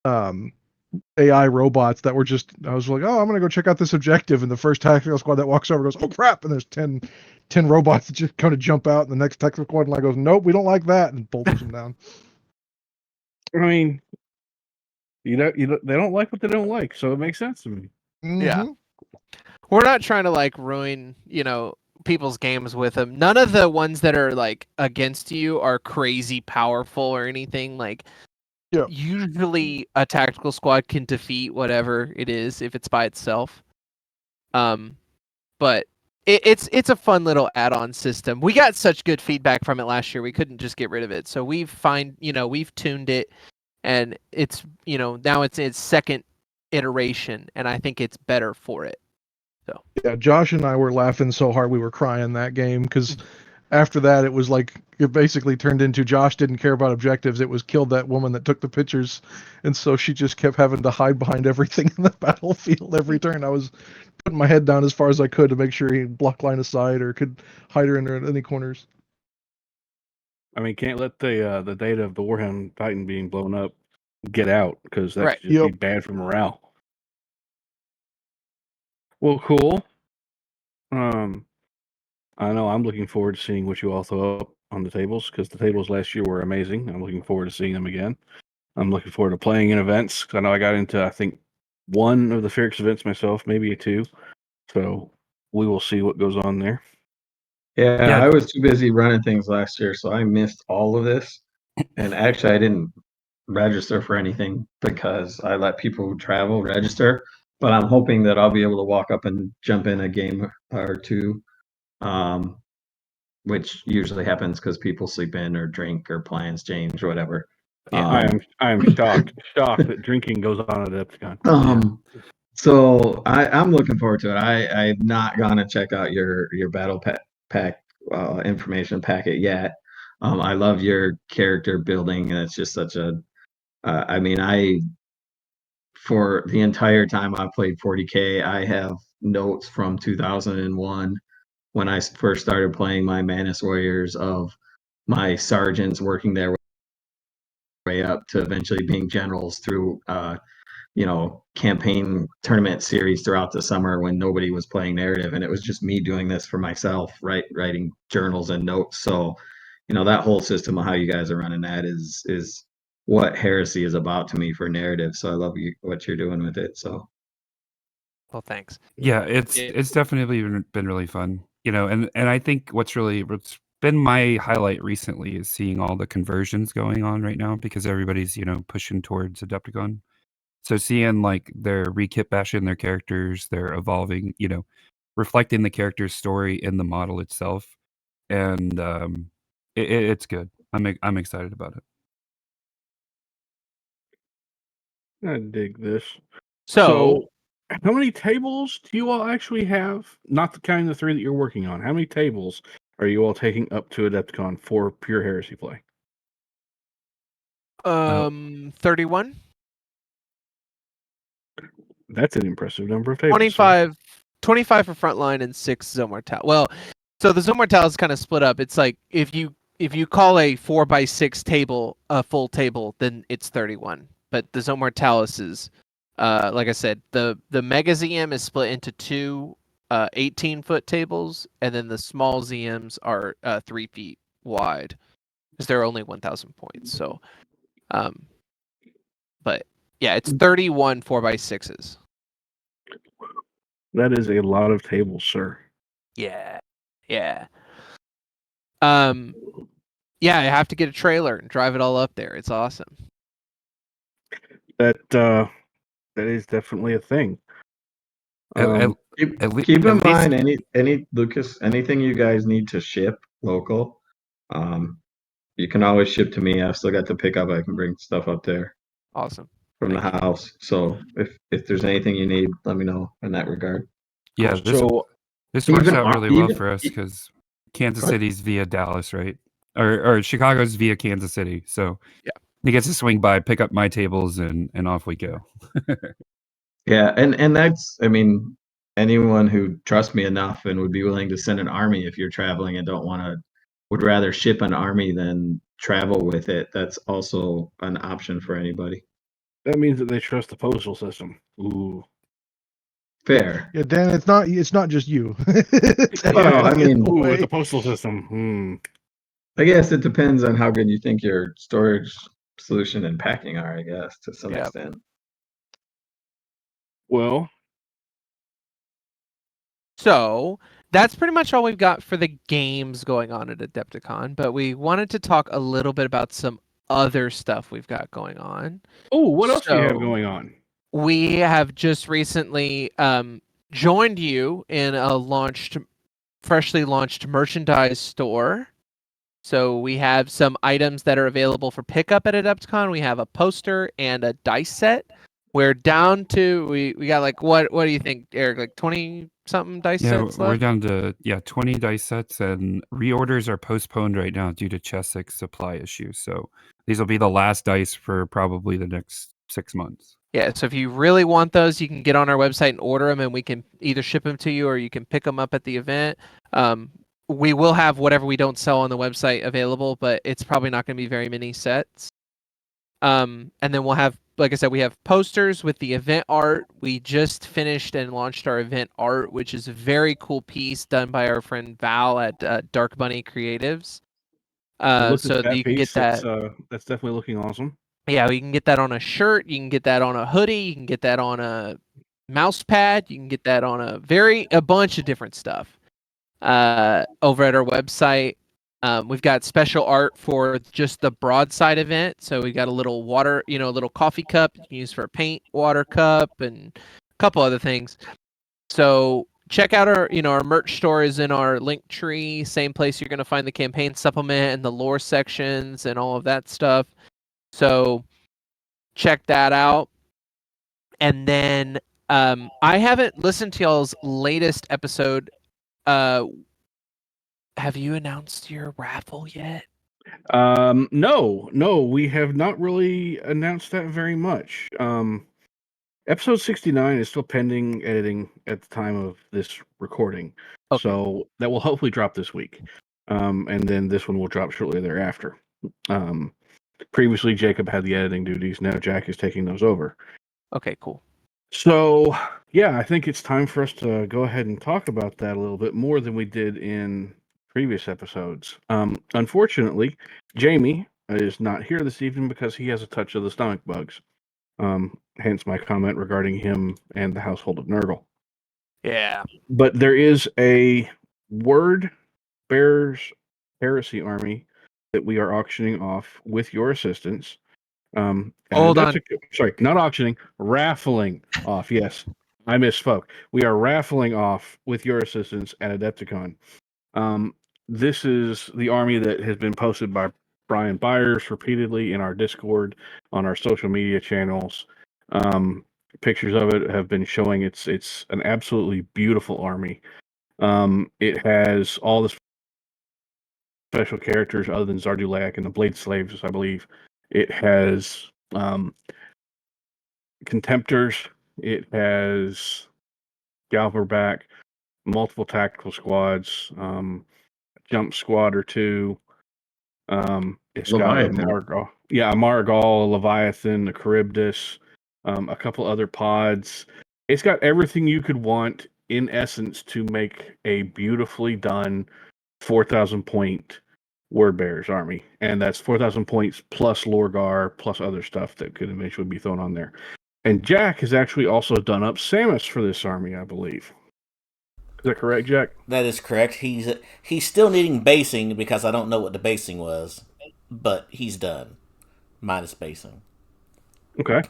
[SPEAKER 5] AI robots that were just. I was like, oh, I'm gonna go check out this objective, and the first tactical squad that walks over goes, oh crap, and there's 10 robots that just kind of jump out, and the next tactical squad line goes, nope, we don't like that, and bolts them down.
[SPEAKER 2] I mean. They don't like what they don't like, so it makes sense to me.
[SPEAKER 5] Mm-hmm.
[SPEAKER 6] Yeah, we're not trying to like ruin, people's games with them. None of the ones that are like against you are crazy powerful or anything. Like, usually a tactical squad can defeat whatever it is if it's by itself. But it's a fun little add-on system. We got such good feedback from it last year. We couldn't just get rid of it, so we've tuned it. And it's, now it's its second iteration, and I think it's better for it. So
[SPEAKER 5] yeah, Josh and I were laughing so hard we were crying that game because after that it was like it basically turned into Josh didn't care about objectives. It was killed that woman that took the pictures, and so she just kept having to hide behind everything in the battlefield every turn. I was putting my head down as far as I could to make sure he blocked line of sight or could hide her in any corners.
[SPEAKER 2] I mean, can't let the data of the Warhound Titan being blown up get out because that could just be bad for morale. Well, cool. I know I'm looking forward to seeing what you all throw up on the tables because the tables last year were amazing. I'm looking forward to seeing them again. I'm looking forward to playing in events because I know I got into I think 1 of the Phyrix events myself, maybe 2. So we will see what goes on there.
[SPEAKER 3] Yeah, I was too busy running things last year, so I missed all of this. And actually, I didn't register for anything because I let people who travel register. but I'm hoping that I'll be able to walk up and jump in a game or two, which usually happens because people sleep in or drink or plans change or whatever.
[SPEAKER 2] I am shocked that drinking goes on at Adepticon.
[SPEAKER 3] So I'm looking forward to it. I've not gone to check out your battle pack information packet yet. I love your character building, and it's just such a. I mean, for the entire time I played 40K, I have notes from 2001 when I first started playing my Manus Warriors of my sergeants working their way up to eventually being generals through campaign tournament series throughout the summer when nobody was playing narrative, and it was just me doing this for myself, writing journals and notes. So that whole system of how you guys are running that is what Heresy is about to me for narrative. So I love what you're doing with it. So
[SPEAKER 6] Well, thanks.
[SPEAKER 7] Yeah, it's definitely been really fun, and I think what's been my highlight recently is seeing all the conversions going on right now because everybody's pushing towards Adepticon. So seeing like their rekit bashing their characters, they're evolving, reflecting the character's story in the model itself, and it's good. I'm excited about it.
[SPEAKER 2] I dig this.
[SPEAKER 6] So
[SPEAKER 2] How many tables do you all actually have? Not counting the 3 that you're working on. How many tables are you all taking up to Adepticon for pure Heresy play?
[SPEAKER 6] 31.
[SPEAKER 2] That's an impressive number of tables.
[SPEAKER 6] 25 for frontline and 6 Zomortal. Well, so the Zomortal is kind of split up. It's like if you call a 4x6 table a full table, then it's 31. But the Zomortalis is, like I said, the Mega ZM is split into 2 18-foot tables, and then the small ZMs are 3 feet wide because they're only 1,000 points. So, but yeah, it's 31 4x6s.
[SPEAKER 2] That is a lot of tables, sir.
[SPEAKER 6] Yeah. Yeah, I have to get a trailer and drive it all up there. It's awesome.
[SPEAKER 2] That is definitely a thing.
[SPEAKER 3] Keep in mind any Lucas, anything you guys need to ship local, you can always ship to me. I've still got the pickup. I can bring stuff up there.
[SPEAKER 6] Awesome.
[SPEAKER 3] From the house. So if there's anything you need, let me know in that regard.
[SPEAKER 7] Yeah, this works out really well for us because Kansas City's via Dallas, right? Or Chicago's via Kansas City. So
[SPEAKER 6] yeah,
[SPEAKER 7] he gets to swing by, pick up my tables, and off we go.
[SPEAKER 3] Yeah, and that's, I mean, anyone who trusts me enough and would be willing to send an army if you're traveling and would rather ship an army than travel with it. That's also an option for anybody.
[SPEAKER 2] That means that they trust the postal system. Ooh.
[SPEAKER 3] Fair.
[SPEAKER 5] Yeah, Dan, it's not just you.
[SPEAKER 3] Well, I mean,
[SPEAKER 2] with the postal system.
[SPEAKER 3] I guess it depends on how good you think your storage solution and packing are, I guess, to some extent.
[SPEAKER 2] Well,
[SPEAKER 6] so that's pretty much all we've got for the games going on at Adepticon, but we wanted to talk a little bit about some other stuff we've got going on.
[SPEAKER 2] Oh, what else do you have going on?
[SPEAKER 6] We have just recently joined you in a freshly launched merchandise store. So we have some items that are available for pickup at Adepticon. We have a poster and a dice set. We're down to we got like what do you think, Eric? Like 20 something dice sets left?
[SPEAKER 7] We're down to 20 dice sets, and reorders are postponed right now due to Cheswick's supply issues. So these will be the last dice for probably the next 6 months.
[SPEAKER 6] Yeah, so if you really want those, you can get on our website and order them, and we can either ship them to you or you can pick them up at the event. We will have whatever we don't sell on the website available, but it's probably not going to be very many sets. And then we'll have, like I said, we have posters with the event art. We just finished and launched our event art, which is a very cool piece done by our friend Val at Dark Bunny Creatives. So you can get that.
[SPEAKER 2] That's definitely looking awesome.
[SPEAKER 6] Yeah, you can get that on a shirt. You can get that on a hoodie. You can get that on a mouse pad. You can get that on a bunch of different stuff. Over at our website, we've got special art for just the broadside event. So we got a little water, a little coffee cup you can use for a paint water cup, and couple other things. So check out our merch store is in our link tree. Same place you're going to find the campaign supplement and the lore sections and all of that stuff. So check that out. And then I haven't listened to y'all's latest episode. Have you announced your raffle yet?
[SPEAKER 2] No, we have not really announced that very much. Episode 69 is still pending editing at the time of this recording.
[SPEAKER 6] Okay.
[SPEAKER 2] So that will hopefully drop this week. And then this one will drop shortly thereafter. Previously, Jacob had the editing duties. Now Jack is taking those over.
[SPEAKER 6] Okay, cool.
[SPEAKER 2] So, yeah, I think it's time for us to go ahead and talk about that a little bit more than we did in previous episodes. Unfortunately, Jamie is not here this evening because he has a touch of the stomach bugs. Hence my comment regarding him and the household of Nurgle.
[SPEAKER 6] Yeah.
[SPEAKER 2] But there is a Word Bears Heresy army that we are auctioning off with your assistance.
[SPEAKER 6] Hold on.
[SPEAKER 2] Sorry, not auctioning, raffling off. Yes, I misspoke. We are raffling off with your assistance at Adepticon. This is the army that has been posted by Brian Byers repeatedly in our Discord, on our social media channels. Pictures of it have been showing it's an absolutely beautiful army. It has all the special characters other than Zardulak and the Blade Slaves, I believe. It has Contemptors. It has Galverback, multiple tactical squads, jump squad or two. It's
[SPEAKER 3] Leviathan.
[SPEAKER 2] got a Margal, a Leviathan, a Charybdis, a couple other pods. It's got everything you could want in essence to make a beautifully done 4,000 point Word Bearers army, and that's 4,000 points plus Lorgar plus other stuff that could eventually be thrown on there. And Jack has actually also done up Samus for this army, I believe. Is that correct, Jack?
[SPEAKER 4] That is correct. He's still needing basing because I don't know what the basing was, but he's done. Minus basing.
[SPEAKER 2] Okay.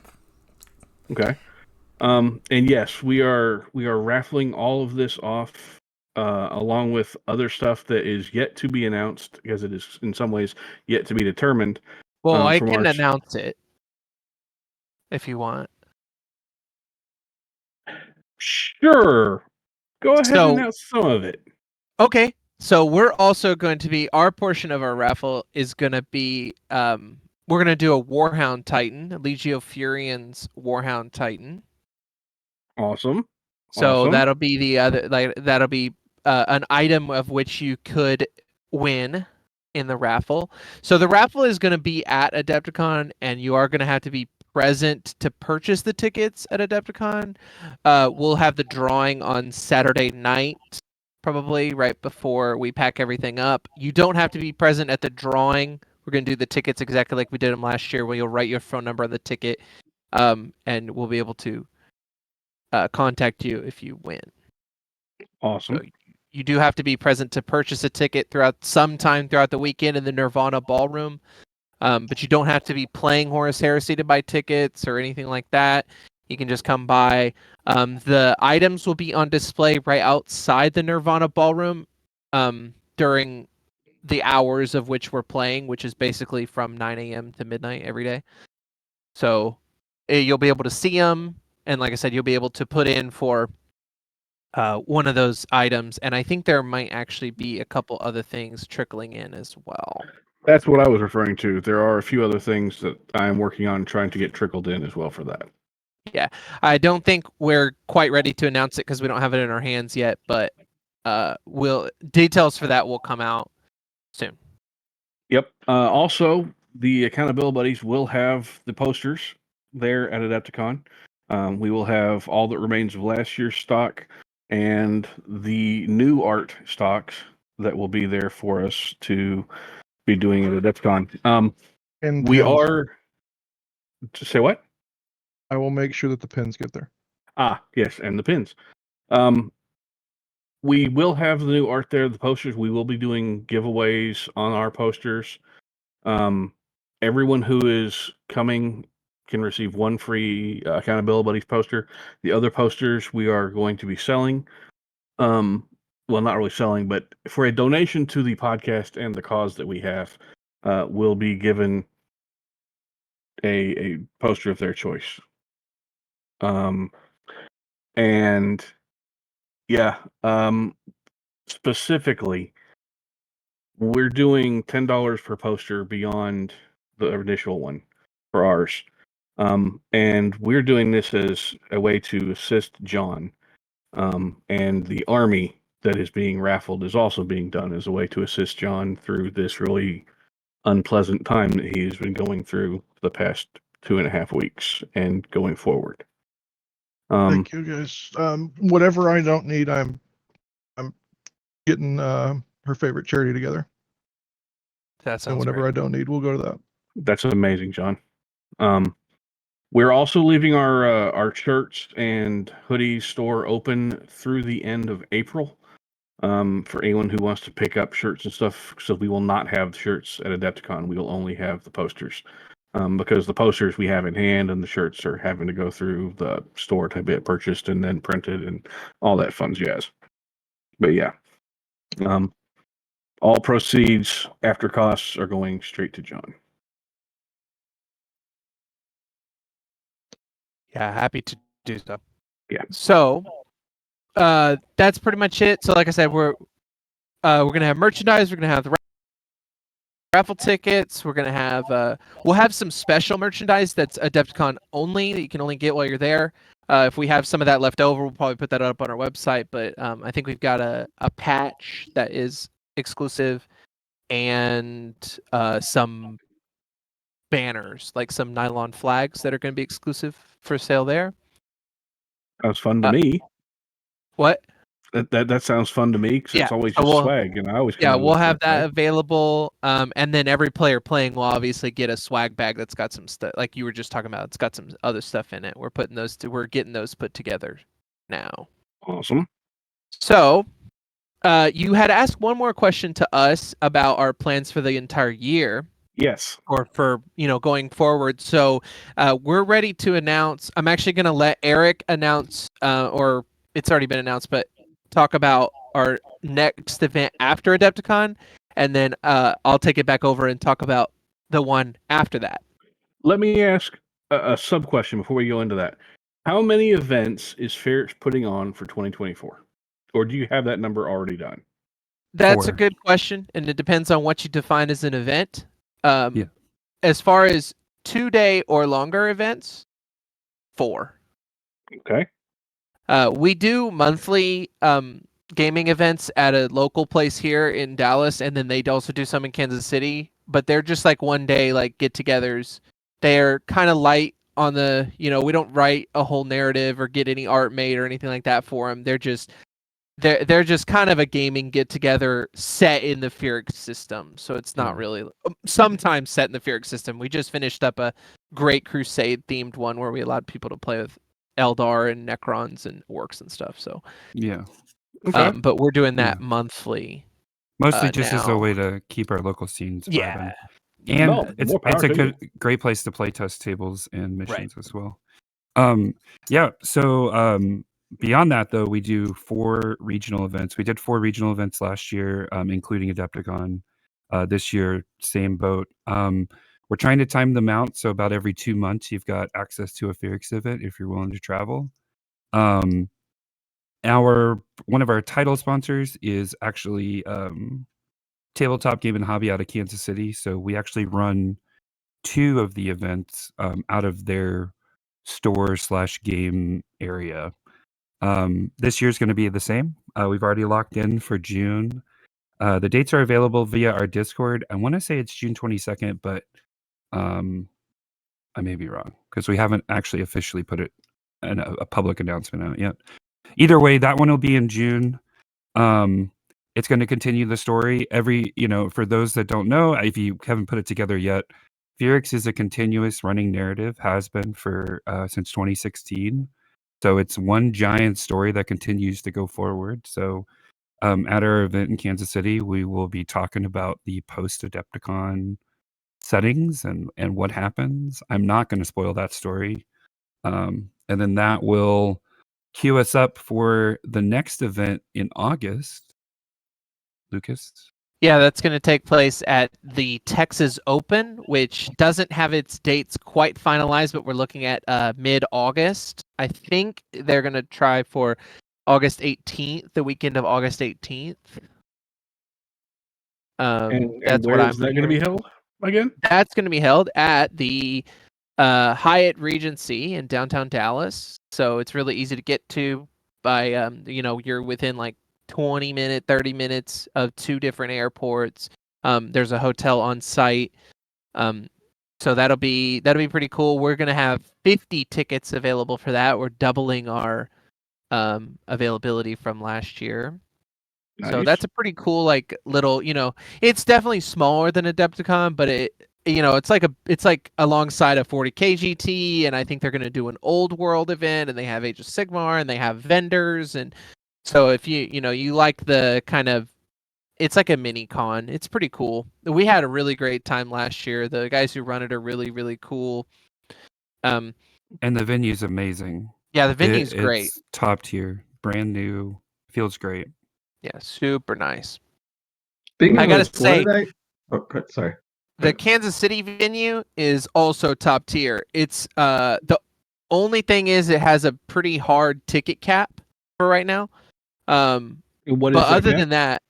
[SPEAKER 2] And yes, we are raffling all of this off, along with other stuff that is yet to be announced, because it is in some ways yet to be determined.
[SPEAKER 6] Well, I
[SPEAKER 2] from
[SPEAKER 6] can
[SPEAKER 2] our-
[SPEAKER 6] announce it if you want.
[SPEAKER 2] Sure. Go ahead
[SPEAKER 6] So-
[SPEAKER 2] and announce some of it.
[SPEAKER 6] Okay. So we're also going to be, our portion of our raffle is going to be, we're going to do a Warhound Titan, Legio Furians Warhound Titan.
[SPEAKER 2] Awesome.
[SPEAKER 6] So
[SPEAKER 2] Awesome.
[SPEAKER 6] that'll be the other, that'll be an item of which you could win in the raffle. So the raffle is going to be at Adepticon, and you are going to have to be present to purchase the tickets at Adepticon. We'll have the drawing on Saturday night, probably right before we pack everything up. You don't have to be present at the drawing. We're going to do the tickets exactly like we did them last year, where you'll write your phone number on the ticket, and we'll be able to contact you if you win.
[SPEAKER 2] Awesome.
[SPEAKER 6] So you do have to be present to purchase a ticket sometime throughout the weekend in the Nirvana Ballroom. But you don't have to be playing Horus Heresy to buy tickets or anything like that. You can just come by. The items will be on display right outside the Nirvana Ballroom during the hours of which we're playing, which is basically from 9 a.m. to midnight every day. So you'll be able to see them. And like I said, you'll be able to put in for one of those items. And I think there might actually be a couple other things trickling in as well.
[SPEAKER 2] That's what I was referring to. There are a few other things that I'm working on trying to get trickled in as well for that.
[SPEAKER 6] Yeah, I don't think we're quite ready to announce it because we don't have it in our hands yet, but details for that will come out soon.
[SPEAKER 2] Yep. Also, the Accountability Buddies will have the posters there at Adepticon. We will have all that remains of last year's stock and the new art stocks that will be there for us to be doing at Adepticon.
[SPEAKER 5] And
[SPEAKER 2] We
[SPEAKER 5] pins.
[SPEAKER 2] are to say what?
[SPEAKER 5] I will make sure that the pins get there.
[SPEAKER 2] Yes, and the pins. We will have the new art there, the posters. We will be doing giveaways on our posters. Everyone who is coming can receive one free Accountability Buddies poster. The other posters we are going to be selling. Well, not really selling, but for a donation to the podcast and the cause that we have, will be given a poster of their choice. And yeah, specifically, we're doing $10 per poster beyond the initial one for ours. And we're doing this as a way to assist John. And the army that is being raffled is also being done as a way to assist John through this really unpleasant time that he's been going through the past 2.5 weeks and going forward.
[SPEAKER 5] Thank you, guys. Whatever I don't need, I'm getting her favorite charity together.
[SPEAKER 6] That sounds
[SPEAKER 5] And whatever
[SPEAKER 6] great.
[SPEAKER 5] I don't need, we'll go to that.
[SPEAKER 2] That's amazing, John. We're also leaving our shirts and hoodies store open through the end of April. For anyone who wants to pick up shirts and stuff, so we will not have shirts at Adepticon. We will only have the posters, because the posters we have in hand and the shirts are having to go through the store to get purchased and then printed and all that fun jazz. But yeah, all proceeds after costs are going straight to John.
[SPEAKER 6] Yeah, happy to do so.
[SPEAKER 2] Yeah.
[SPEAKER 6] So, that's pretty much it. So, like I said, we're gonna have merchandise. We're gonna have the raffle tickets. We're gonna have we'll have some special merchandise that's Adepticon only that you can only get while you're there. If we have some of that left over, we'll probably put that up on our website. But I think we've got a patch that is exclusive and some banners, like some nylon flags that are going to be exclusive for sale there.
[SPEAKER 2] Sounds fun to me.
[SPEAKER 6] What?
[SPEAKER 2] That sounds fun to me because it's always just swag, and I always
[SPEAKER 6] we'll have that available. And then every player playing will obviously get a swag bag that's got some stuff, like you were just talking about. It's got some other stuff in it. We're getting those put together now.
[SPEAKER 2] Awesome.
[SPEAKER 6] So, you had asked one more question to us about our plans for the entire year.
[SPEAKER 2] Yes.
[SPEAKER 6] Or for going forward. So we're ready to announce. I'm actually going to let Eric announce, or it's already been announced, but talk about our next event after Adepticon, and then I'll take it back over and talk about the one after that.
[SPEAKER 2] Let me ask a sub question before we go into that. How many events is Phyrix putting on for 2024? Or do you have that number already done?
[SPEAKER 6] That's a good question, and it depends on what you define as an event.
[SPEAKER 7] Yeah.
[SPEAKER 6] As far as 2-day or longer events, 4.
[SPEAKER 2] Okay.
[SPEAKER 6] We do monthly gaming events at a local place here in Dallas, and then they also do some in Kansas City, but they're just like 1-day like get-togethers. They're kind of light on the, we don't write a whole narrative or get any art made or anything like that for them. They're just kind of a gaming get-together set in the Phyrix system. So it's not really sometimes set in the Phyrix system. We just finished up a Great Crusade themed one where we allowed people to play with Eldar and Necrons and orcs and stuff. So
[SPEAKER 7] yeah,
[SPEAKER 6] but we're doing that monthly.
[SPEAKER 7] Mostly just
[SPEAKER 6] now.
[SPEAKER 7] as a way to keep our local scenes vibrant.
[SPEAKER 6] Yeah.
[SPEAKER 7] And it's a great place to play test tables and missions as well. So beyond that, though, we do 4 regional events. We did 4 regional events last year, including Adepticon. This year, same boat. We're trying to time them out, so about every 2 months, you've got access to a Phyrix event if you're willing to travel. One of our title sponsors is actually Tabletop Game and Hobby out of Kansas City, so we actually run 2 of the events out of their store/game area. This year's going to be the same. We've already locked in for June. The dates are available via our Discord. I want to say it's June 22nd, but I may be wrong because we haven't actually officially put it in a public announcement out yet. Either way, that one will be in June. It's going to continue the story. For those that don't know, if you haven't put it together yet, Phyrix is a continuous running narrative, has been for since 2016. So it's one giant story that continues to go forward. So at our event in Kansas City, we will be talking about the post-Adepticon settings and what happens. I'm not going to spoil that story. And then that will queue us up for the next event in August. Lucas?
[SPEAKER 6] Yeah, that's going to take place at the Texas Open, which doesn't have its dates quite finalized, but we're looking at mid-August. I think they're going to try for August 18th, the weekend of August 18th.
[SPEAKER 2] And
[SPEAKER 6] that's
[SPEAKER 2] where
[SPEAKER 6] what
[SPEAKER 2] is that going to be held again?
[SPEAKER 6] That's going to be held at the Hyatt Regency in downtown Dallas. So it's really easy to get to by, you're within like 30 minutes of two different airports. There's a hotel on site. So that'll be pretty cool. We're going to have 50 tickets available for that. We're doubling our availability from last year.
[SPEAKER 2] Nice.
[SPEAKER 6] So that's a pretty cool, like, little, it's definitely smaller than Adepticon, but it's like alongside a 40K GT, and I think they're going to do an old world event, and they have Age of Sigmar, and they have vendors, and so if you like the kind of, it's like a mini con. It's pretty cool. We had a really great time last year. The guys who run it are really, really cool.
[SPEAKER 7] And the venue's amazing.
[SPEAKER 6] Yeah, the venue's great.
[SPEAKER 7] It's top tier, brand new, feels great.
[SPEAKER 6] Yeah, super nice.
[SPEAKER 3] Speaking
[SPEAKER 6] I
[SPEAKER 3] of
[SPEAKER 6] gotta
[SPEAKER 3] which,
[SPEAKER 6] say,
[SPEAKER 3] sorry.
[SPEAKER 6] the Kansas City venue is also top tier. It's the only thing is it has a pretty hard ticket cap for right now.
[SPEAKER 2] What is
[SPEAKER 6] but other
[SPEAKER 2] cap?
[SPEAKER 6] than that,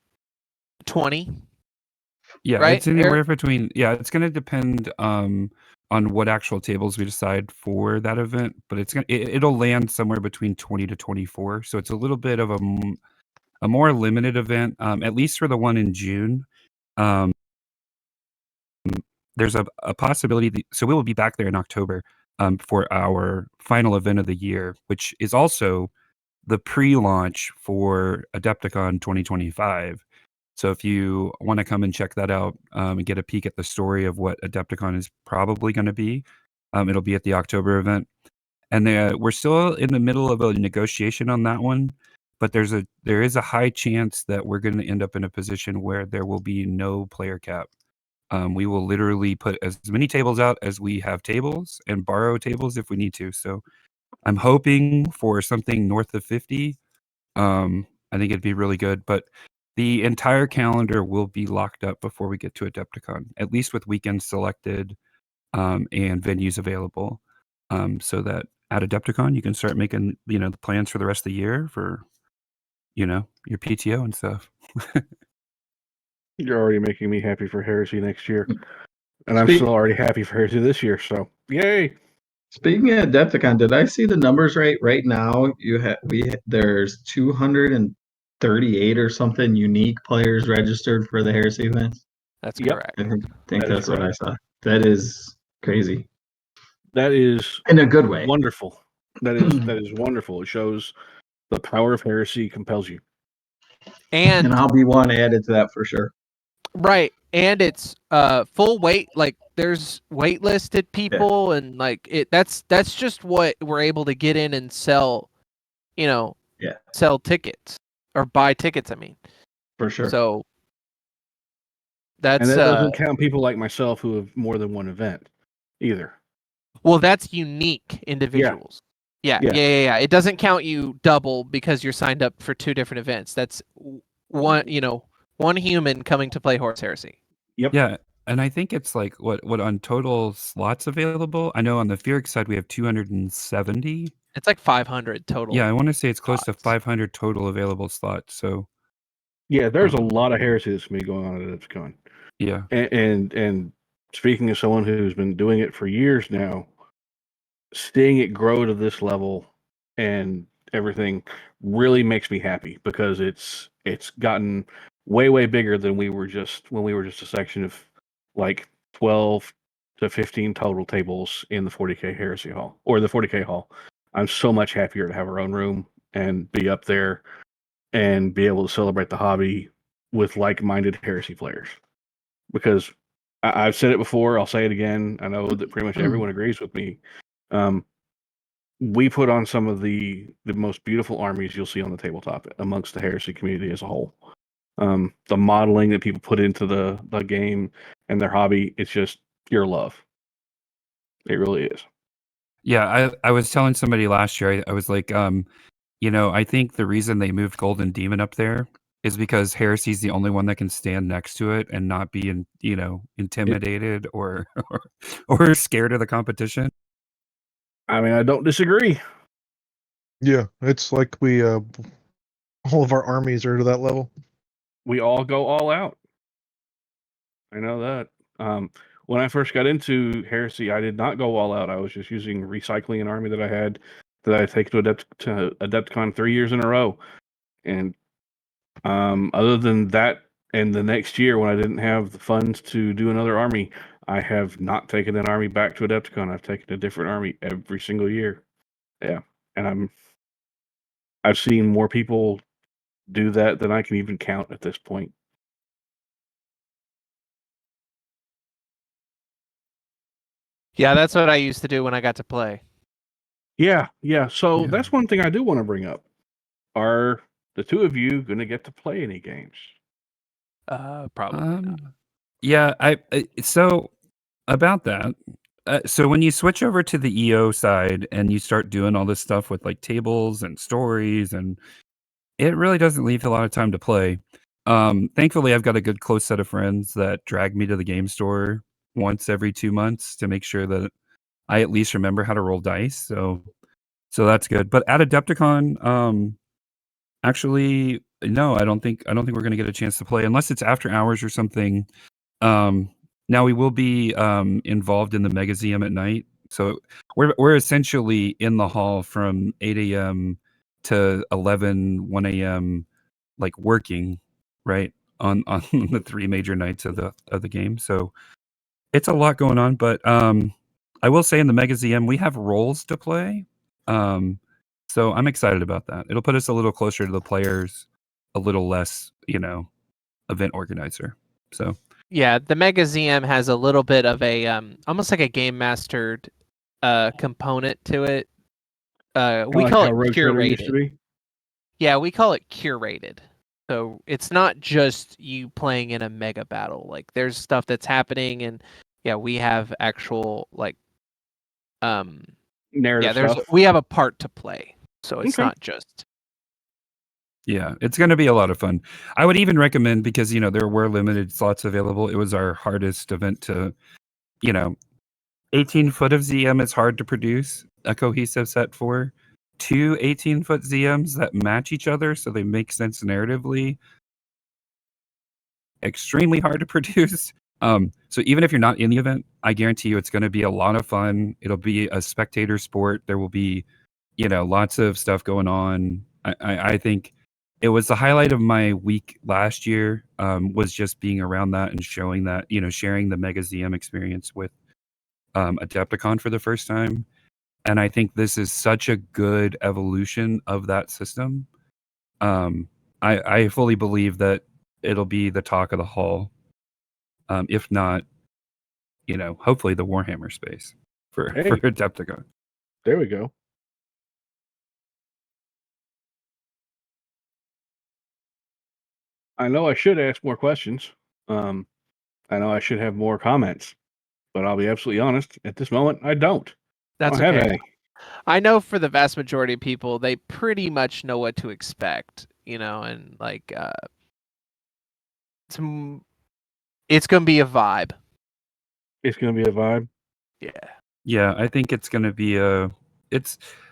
[SPEAKER 6] 20.
[SPEAKER 7] Yeah,
[SPEAKER 6] right,
[SPEAKER 7] it's anywhere
[SPEAKER 6] Eric?
[SPEAKER 7] between. Yeah, it's going to depend on what actual tables we decide for that event, but it'll land somewhere between 20 to 24. So it's a little bit of a more limited event, at least for the one in June. There's a possibility. So we will be back there in October for our final event of the year, which is also the pre-launch for Adepticon 2025. So if you want to come and check that out and get a peek at the story of what Adepticon is probably going to be, it'll be at the October event. And we're still in the middle of a negotiation on that one, but there is a high chance that we're going to end up in a position where there will be no player cap. We will literally put as many tables out as we have tables and borrow tables if we need to. So I'm hoping for something north of 50. I think it'd be really good, but the entire calendar will be locked up before we get to Adepticon, at least with weekends selected and venues available, so that at Adepticon you can start making the plans for the rest of the year for your PTO and stuff.
[SPEAKER 2] You're already making me happy for Heresy next year, and I'm still already happy for Heresy this year. So yay!
[SPEAKER 3] Speaking of Adepticon, did I see the numbers right? Right now, there's 238 or something unique players registered for the Heresy event.
[SPEAKER 6] That's
[SPEAKER 2] Yep.
[SPEAKER 6] correct.
[SPEAKER 3] I think
[SPEAKER 2] That is
[SPEAKER 3] that's what I
[SPEAKER 2] correct.
[SPEAKER 3] saw. That is crazy.
[SPEAKER 2] That is
[SPEAKER 3] In a good way.
[SPEAKER 2] wonderful. That is wonderful. It shows the power of Heresy compels you.
[SPEAKER 3] And I'll be one added to that for sure.
[SPEAKER 6] Right, and it's full weight. Like there's waitlisted people, and like that's just what we're able to get in and sell. Sell tickets or buy tickets. I mean,
[SPEAKER 3] for sure.
[SPEAKER 6] So that's
[SPEAKER 2] and that doesn't count people like myself who have more than one event either.
[SPEAKER 6] Well, that's unique individuals. Yeah. It doesn't count you double because you're signed up for two different events. That's one human coming to play Horus Heresy.
[SPEAKER 2] Yep.
[SPEAKER 7] Yeah, and I think it's like what on total slots available. I know on the Phyrix side we have 270.
[SPEAKER 6] It's like 500 total.
[SPEAKER 7] Yeah, I want to say it's close to 500 total available slots. So
[SPEAKER 2] yeah, there's a lot of Heresy that's going to be going on at Adepticon.
[SPEAKER 7] Yeah,
[SPEAKER 2] and speaking of someone who's been doing it for years now, seeing it grow to this level and everything really makes me happy because it's gotten way bigger than when we were just a section of like 12 to 15 total tables in the 40K Heresy Hall or the 40K Hall. I'm so much happier to have our own room and be up there and be able to celebrate the hobby with like-minded Heresy players. Because I've said it before, I'll say it again. I know that pretty much everyone agrees with me. We put on some of the most beautiful armies you'll see on the tabletop amongst the Heresy community as a whole. The modeling that people put into the game and their hobby, it's just pure love. It really is.
[SPEAKER 7] Yeah, I was telling somebody last year, I was like, I think the reason they moved Golden Demon up there is because Heresy's the only one that can stand next to it and not be intimidated or or scared of the competition.
[SPEAKER 2] I mean, I don't disagree.
[SPEAKER 5] Yeah, it's like we all of our armies are to that level.
[SPEAKER 2] We all go all out. I know that. When I first got into Heresy, I did not go all out. I was just using recycling an army that I had that I had taken to Adepticon 3 years in a row. And other than that, and the next year when I didn't have the funds to do another army, I have not taken an army back to Adepticon. I've taken a different army every single year. Yeah, and I've seen more people do that than I can even count at this point.
[SPEAKER 6] Yeah, that's what I used to do when I got to play.
[SPEAKER 2] Yeah. So
[SPEAKER 7] Yeah.
[SPEAKER 2] that's one thing I do want to bring up. Are the two of you going to get to play any games?
[SPEAKER 6] Probably not.
[SPEAKER 7] Yeah, so about that. So when you switch over to the EO side and you start doing all this stuff with like tables and stories, and it really doesn't leave a lot of time to play. Thankfully, I've got a good close set of friends that drag me to the game store once every 2 months to make sure that I at least remember how to roll dice. So that's good. But at Adepticon, actually, no, I don't think we're going to get a chance to play unless it's after hours or something. Now we will be involved in the Megaseum at night, so we're essentially in the hall from 8 a.m. to 1 a.m. like working, right, on the 3 major nights of the game. So it's a lot going on, but I will say in the Megaseum we have roles to play. So I'm excited about that. It'll put us a little closer to the players, a little less, event organizer. So
[SPEAKER 6] Yeah, the Megaseum has a little bit of a almost like a game mastered component to it. We
[SPEAKER 2] Like
[SPEAKER 6] call
[SPEAKER 2] how
[SPEAKER 6] it
[SPEAKER 2] Rogue Trader used to
[SPEAKER 6] curated.
[SPEAKER 2] be?
[SPEAKER 6] Yeah, we call it curated. So it's not just you playing in a mega battle. Like there's stuff that's happening, and yeah, we have actual like
[SPEAKER 2] Narrative stuff.
[SPEAKER 6] we have a part to play. So it's
[SPEAKER 2] Okay.
[SPEAKER 6] not just
[SPEAKER 7] yeah, it's going to be a lot of fun. I would even recommend, because there were limited slots available. It was our hardest event to, 18-foot of ZM is hard to produce a cohesive set for. 2 18-foot ZMs that match each other so they make sense narratively, extremely hard to produce. So even if you're not in the event, I guarantee you it's going to be a lot of fun. It'll be a spectator sport. There will be, lots of stuff going on. I think it was the highlight of my week last year, was just being around that and showing that, sharing the Mega ZM experience with Adepticon for the first time. And I think this is such a good evolution of that system. I fully believe that it'll be the talk of the hall, if not, hopefully the Warhammer space for Adepticon.
[SPEAKER 2] There we go. I know I should ask more questions. I know I should have more comments, but I'll be absolutely honest. At this moment, I don't.
[SPEAKER 6] that's
[SPEAKER 2] I don't have
[SPEAKER 6] okay.
[SPEAKER 2] any.
[SPEAKER 6] I know for the vast majority of people, they pretty much know what to expect, and like it's going to be a vibe.
[SPEAKER 2] It's going to be a vibe.
[SPEAKER 6] Yeah.
[SPEAKER 7] Yeah, I think it's going to be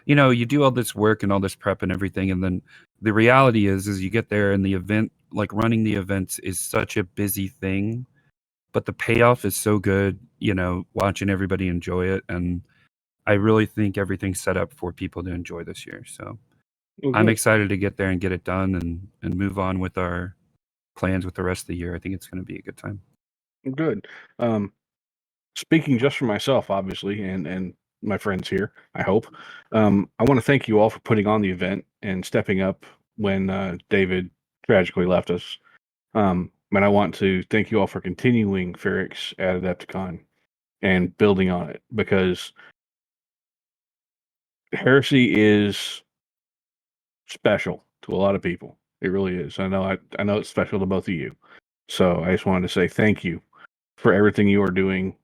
[SPEAKER 7] you do all this work and all this prep and everything, and then the reality is you get there and the event, like running the events is such a busy thing, but the payoff is so good, watching everybody enjoy it. And I really think everything's set up for people to enjoy this year. So
[SPEAKER 2] Well,
[SPEAKER 7] I'm
[SPEAKER 2] good.
[SPEAKER 7] excited to get there and get it done and move on with our plans with the rest of the year. I think it's going to be a good time.
[SPEAKER 2] Good. Speaking just for myself, obviously, and my friends here, I hope. I want to thank you all for putting on the event and stepping up when David tragically left us. And I want to thank you all for continuing Phyrix at Adepticon and building on it, because Heresy is special to a lot of people. It really is. I know it's special to both of you. So I just wanted to say thank you for everything you are doing.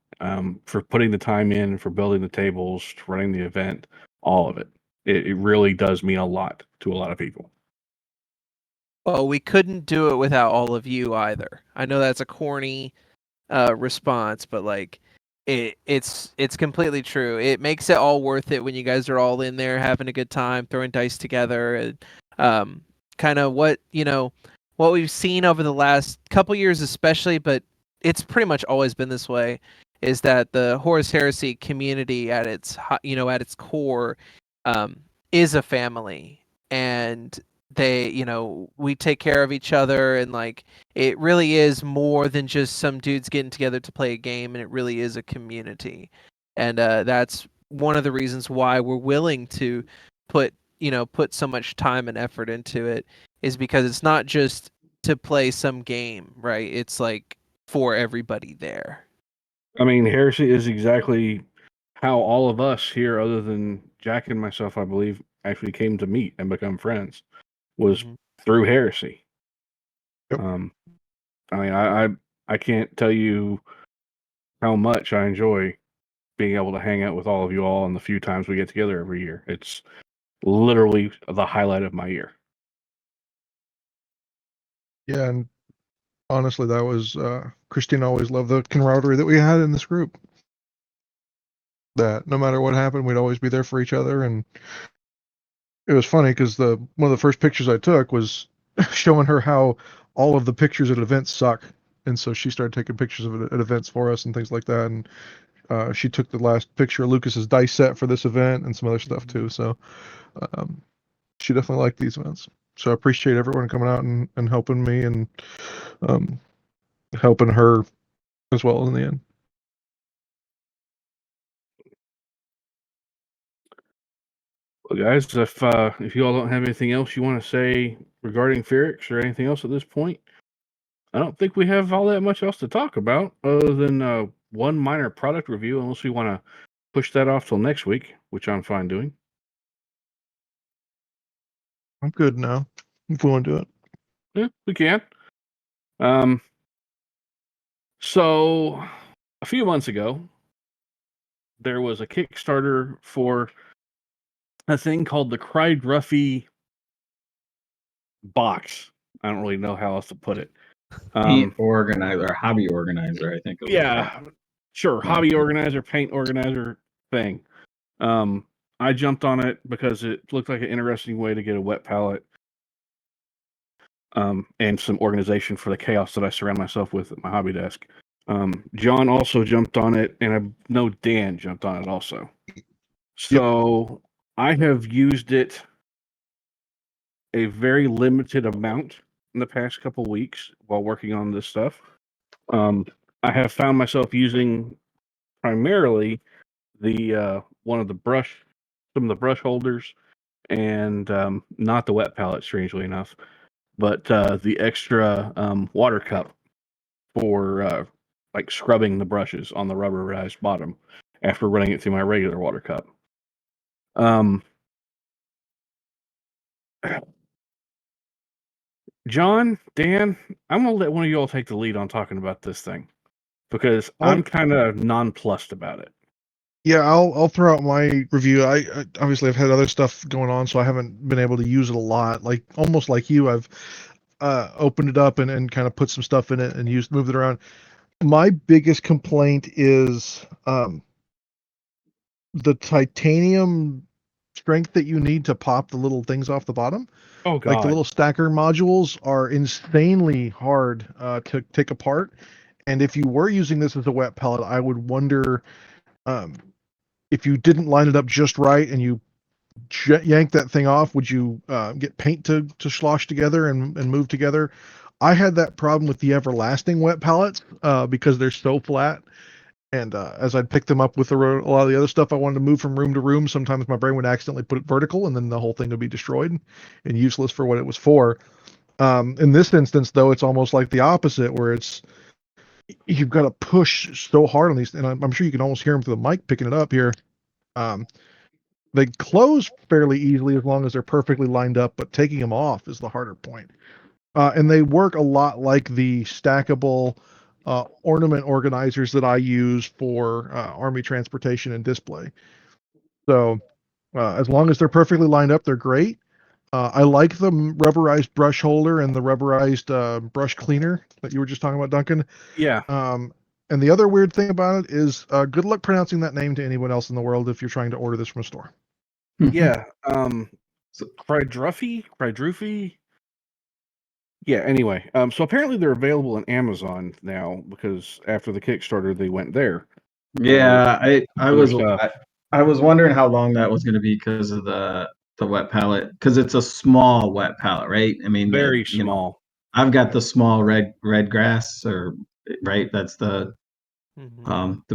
[SPEAKER 2] for putting the time in, for building the tables, running the event, all of it. It really does mean a lot to a lot of people.
[SPEAKER 6] Well, we couldn't do it without all of you either. I know that's a corny response, but like it's completely true. It makes it all worth it when you guys are all in there having a good time, throwing dice together, and kind of what we've seen over the last couple years, especially, but it's pretty much always been this way. Is that the Horus Heresy community at its at its core is a family, and they we take care of each other, and like it really is more than just some dudes getting together to play a game, and it really is a community. And that's one of the reasons why we're willing to put so much time and effort into it, is because it's not just to play some game, right? It's like for everybody there.
[SPEAKER 2] I mean, Heresy is exactly how all of us here, other than Jack and myself, I believe, actually came to meet and become friends, was through Heresy.
[SPEAKER 5] Yep.
[SPEAKER 2] I mean, I can't tell you how much I enjoy being able to hang out with all of you all, and the few times we get together every year. It's literally the highlight of my year.
[SPEAKER 5] Yeah, and honestly, that was Christine always loved the camaraderie that we had in this group. That no matter what happened, we'd always be there for each other. And it was funny because one of the first pictures I took was showing her how all of the pictures at events suck, and so she started taking pictures of it at events for us and things like that. And she took the last picture of Lucas's dice set for this event and some other stuff too. So she definitely liked these events. So I appreciate everyone coming out and helping me and helping her as well in the end.
[SPEAKER 2] Well, guys, if you all don't have anything else you want to say regarding Phyrix or anything else at this point, I don't think we have all that much else to talk about other than one minor product review, unless we want to push that off till next week, which I'm fine doing.
[SPEAKER 5] I'm good now, if we want to do it.
[SPEAKER 2] Yeah, we can. So a few months ago, there was a Kickstarter for a thing called the Cry Gruffy box. I don't really know how else to put it.
[SPEAKER 3] Paint organizer, hobby organizer, I think.
[SPEAKER 2] Yeah, sure.
[SPEAKER 3] Yeah.
[SPEAKER 2] Hobby organizer, paint organizer thing. I jumped on it because it looked like an interesting way to get a wet palette and some organization for the chaos that I surround myself with at my hobby desk. John also jumped on it, and I know Dan jumped on it also. So I have used it a very limited amount in the past couple weeks while working on this stuff. I have found myself using primarily the some of the brush holders, and not the wet palette, strangely enough, but the extra water cup for like scrubbing the brushes on the rubberized bottom after running it through my regular water cup. John, Dan, I'm gonna let one of you all take the lead on talking about this thing because I'm kind of nonplussed about it.
[SPEAKER 5] Yeah, I'll throw out my review. I obviously I've had other stuff going on, so I haven't been able to use it a lot. Like almost like you, I've opened it up and kind of put some stuff in it and moved it around. My biggest complaint is the titanium strength that you need to pop the little things off the bottom.
[SPEAKER 2] Oh God!
[SPEAKER 5] Like the little stacker modules are insanely hard to take apart. And if you were using this as a wet palette, I would wonder if you didn't line it up just right and you yank that thing off, would you get paint to slosh together and move together? I had that problem with the everlasting wet palettes because they're so flat. And as I'd pick them up with a lot of the other stuff I wanted to move from room to room, sometimes my brain would accidentally put it vertical, and then the whole thing would be destroyed and useless for what it was for. In this instance, though, it's almost like the opposite, where you've got to push so hard on these, and I'm sure you can almost hear them through the mic picking it up here. They close fairly easily as long as they're perfectly lined up, but taking them off is the harder point. And they work a lot like the stackable ornament organizers that I use for army transportation and display. So as long as they're perfectly lined up, they're great. I like the rubberized brush holder and the rubberized brush cleaner that you were just talking about, Duncan.
[SPEAKER 2] Yeah.
[SPEAKER 5] And the other weird thing about it is good luck pronouncing that name to anyone else in the world if you're trying to order this from a store.
[SPEAKER 2] Yeah. Crydruffy. Yeah, anyway. So apparently they're available on Amazon now because after the Kickstarter they went there.
[SPEAKER 3] Yeah, I was
[SPEAKER 2] stuff.
[SPEAKER 3] I was wondering how long that was going to be because of the wet palette, because it's a small wet palette, right? I mean,
[SPEAKER 2] Very small.
[SPEAKER 3] I've got the small red grass, or right, that's the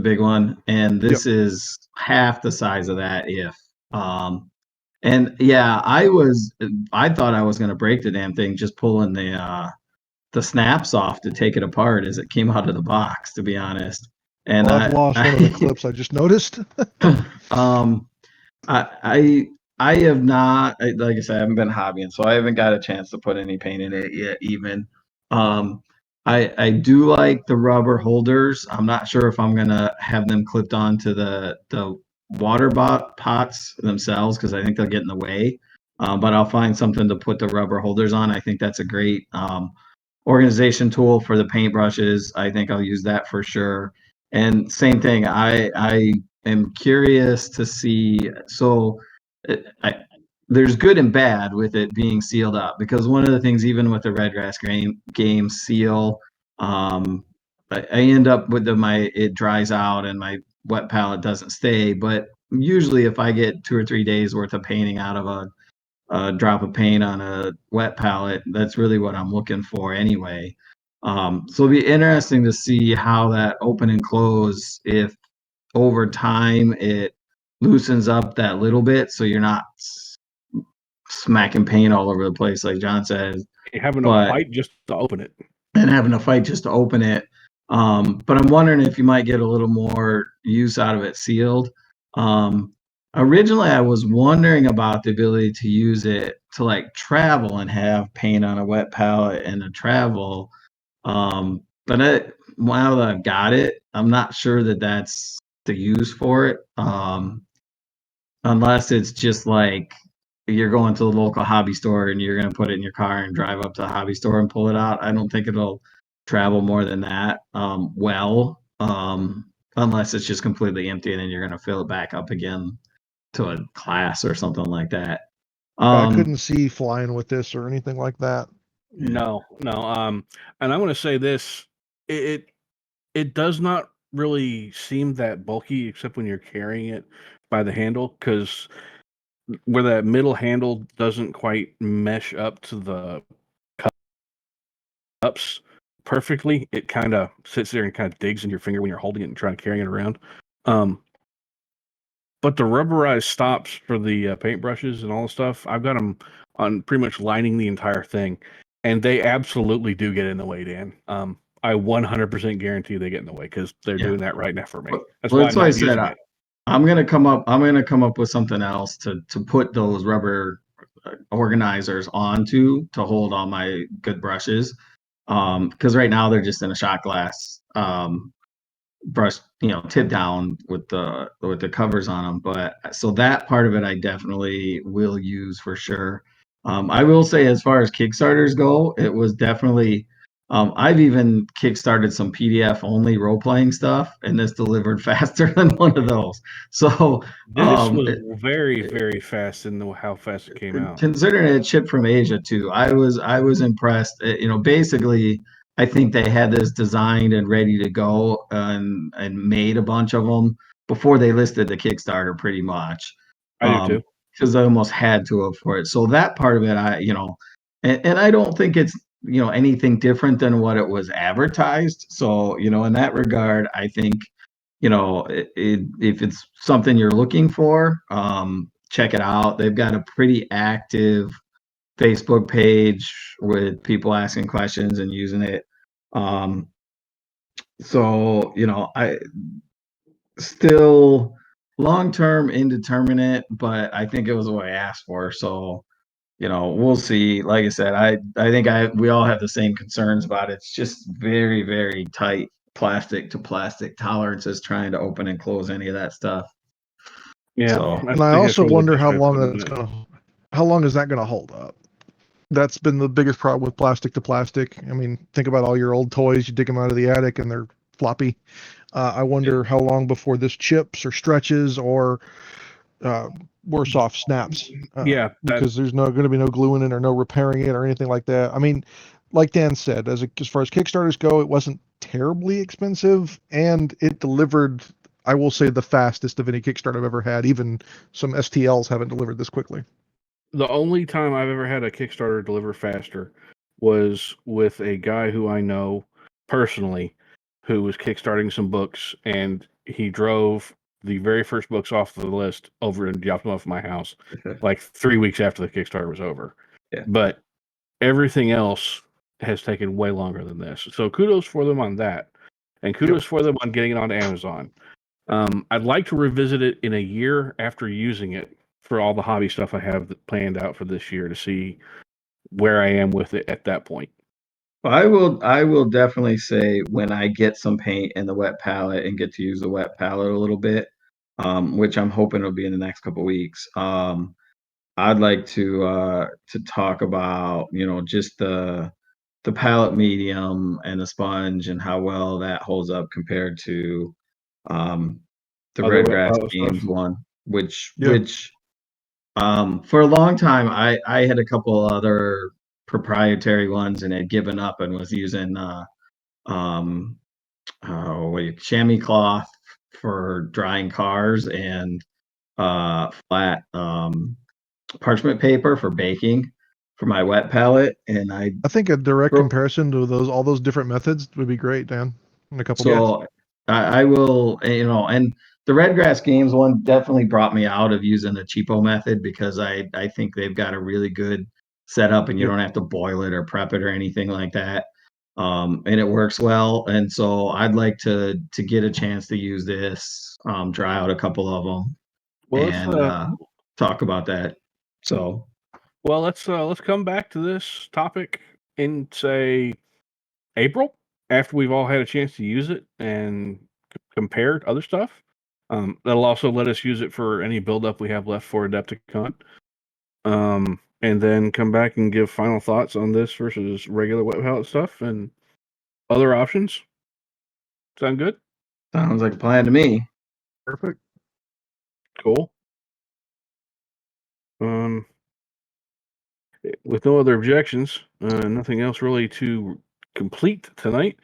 [SPEAKER 3] big one, and this is half the size of that, if and yeah, I thought I was going to break the damn thing just pulling the snaps off to take it apart as it came out of the box, to be honest. And
[SPEAKER 5] Well, I've lost one of the clips I just noticed.
[SPEAKER 3] I have not, like I said, I haven't been hobbying, so I haven't got a chance to put any paint in it yet, even. I do like the rubber holders. I'm not sure if I'm gonna have them clipped onto the water pots themselves, because I think they'll get in the way. But I'll find something to put the rubber holders on. I think that's a great organization tool for the paintbrushes. I think I'll use that for sure. And same thing, I am curious to see. So there's good and bad with it being sealed up, because one of the things, even with the red grass game seal, I end up with it dries out and my wet palette doesn't stay. But usually if I get 2 or 3 days worth of painting out of a drop of paint on a wet palette, that's really what I'm looking for anyway. So it'll be interesting to see how that open and close, if over time it loosens up that little bit, so you're not smacking paint all over the place, like John says.
[SPEAKER 2] Having a fight just to open it.
[SPEAKER 3] And having a fight just to open it. But I'm wondering if you might get a little more use out of it sealed. Originally, I was wondering about the ability to use it to like travel and have paint on a wet palette and a travel. But now that I've got it, I'm not sure that that's the use for it. Unless it's just like you're going to the local hobby store and you're going to put it in your car and drive up to the hobby store and pull it out. I don't think it'll travel more than that. Unless it's just completely empty and then you're going to fill it back up again to a class or something like that.
[SPEAKER 5] I couldn't see flying with this or anything like that.
[SPEAKER 2] No. And I'm going to say this: it does not really seem that bulky, except when you're carrying it by the handle, because where that middle handle doesn't quite mesh up to the cups perfectly, it kind of sits there and kind of digs in your finger when you're holding it and trying to carry it around. But the rubberized stops for the paintbrushes and all the stuff, I've got them on pretty much lining the entire thing, and they absolutely do get in the way, Dan. I 100% guarantee they get in the way, because they're doing that right now for me. That's why I said
[SPEAKER 3] I'm gonna come up with something else to put those rubber organizers onto to hold all my good brushes. Because right now they're just in a shot glass brush, tip down with the covers on them. But so that part of it I definitely will use for sure. I will say, as far as Kickstarters go, it was definitely I've even kickstarted some PDF only role playing stuff, and this delivered faster than one of those. So
[SPEAKER 2] this was very, very fast in how fast it came out.
[SPEAKER 3] Considering it shipped from Asia too, I was impressed. Basically, I think they had this designed and ready to go, and made a bunch of them before they listed the Kickstarter, pretty much.
[SPEAKER 2] I do too,
[SPEAKER 3] because I almost had to have for it. So that part of it, and I don't think it's anything different than what it was advertised. So in that regard, I think if it's something you're looking for, check it out. They've got a pretty active Facebook page with people asking questions and using it. So I still long-term indeterminate, but I think it was what I asked for. So we'll see. Like I said, I think we all have the same concerns about it. It's just very, very tight plastic to plastic tolerances trying to open and close any of that stuff.
[SPEAKER 2] Yeah,
[SPEAKER 3] So,
[SPEAKER 5] And I also wonder how long is that going to hold up? That's been the biggest problem with plastic to plastic. I mean, think about all your old toys. You dig them out of the attic and they're floppy. I wonder how long before this chips or stretches or worse off snaps. Because there's going to be no glue in it or no repairing it or anything like that. I mean, like Dan said, as far as Kickstarters go, it wasn't terribly expensive and it delivered, I will say, the fastest of any Kickstarter I've ever had. Even some STLs haven't delivered this quickly.
[SPEAKER 2] The only time I've ever had a Kickstarter deliver faster was with a guy who I know personally who was kickstarting some books, and he drove the very first books off the list over and dropped them off at my house like 3 weeks after the Kickstarter was over.
[SPEAKER 3] Yeah.
[SPEAKER 2] But everything else has taken way longer than this. So kudos for them on that. And kudos for them on getting it on Amazon. I'd like to revisit it in a year after using it for all the hobby stuff I have planned out for this year to see where I am with it at that point.
[SPEAKER 3] I will definitely say when I get some paint in the wet palette and get to use the wet palette a little bit, which I'm hoping will be in the next couple weeks. I'd like to talk about, just the palette medium and the sponge and how well that holds up compared to the Red Grass Games one, which for a long time I had a couple other proprietary ones and had given up and was using chamois cloth for drying cars and flat parchment paper for baking for my wet palette. And I
[SPEAKER 5] think a direct comparison to all those different methods would be great, Dan. In a couple
[SPEAKER 3] so I will, and the Red Grass Games one definitely brought me out of using the cheapo method because I think they've got a really good setup and you don't have to boil it or prep it or anything like that. And it works well. And so I'd like to get a chance to use this, dry out a couple of them, and talk about that. So,
[SPEAKER 2] well, let's come back to this topic in, say, April, after we've all had a chance to use it and compare other stuff. That'll also let us use it for any build-up we have left for Adepticon. And then come back and give final thoughts on this versus regular wet palette stuff and other options. Sound good?
[SPEAKER 3] Sounds like a plan to me.
[SPEAKER 5] Perfect.
[SPEAKER 2] Cool. With no other objections, nothing else really to complete tonight.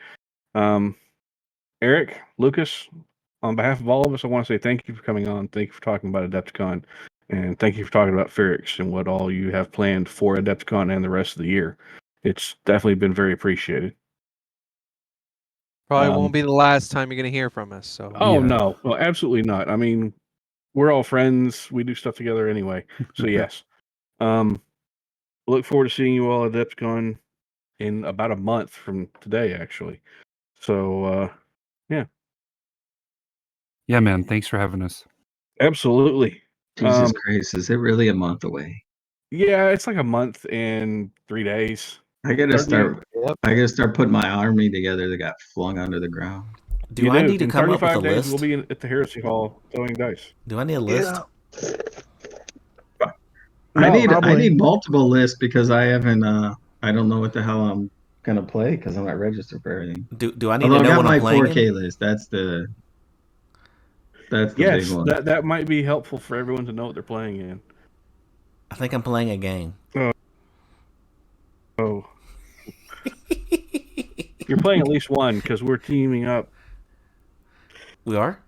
[SPEAKER 2] Eric, Lucas, on behalf of all of us, I want to say thank you for coming on. Thank you for talking about Adepticon. And thank you for talking about Phyrix and what all you have planned for Adepticon and the rest of the year. It's definitely been very appreciated.
[SPEAKER 6] Probably won't be the last time you're going to hear from us. So.
[SPEAKER 2] Oh, no. Well, absolutely not. I mean, we're all friends. We do stuff together anyway. So, yes. Look forward to seeing you all at Adepticon in about a month from today, actually. So, yeah.
[SPEAKER 7] Yeah, man. Thanks for having us.
[SPEAKER 2] Absolutely.
[SPEAKER 3] Jesus Christ, is it really a month away?
[SPEAKER 2] Yeah, it's like a month and 3 days.
[SPEAKER 3] I gotta start putting my army together that got flung under the ground.
[SPEAKER 4] Do I need to come up with a list?
[SPEAKER 2] We'll be at the Heresy Hall throwing dice.
[SPEAKER 4] Do I need a list?
[SPEAKER 3] Yeah. I need multiple lists because I haven't. I don't know what the hell I'm gonna play because I'm not registered for everything.
[SPEAKER 4] Do I need to know what I'm playing?
[SPEAKER 3] I got my 4K list. That's the big one.
[SPEAKER 2] That might be helpful for everyone to know what they're playing in.
[SPEAKER 4] I think I'm playing a game.
[SPEAKER 2] Oh. You're playing at least one because we're teaming up.
[SPEAKER 4] We are?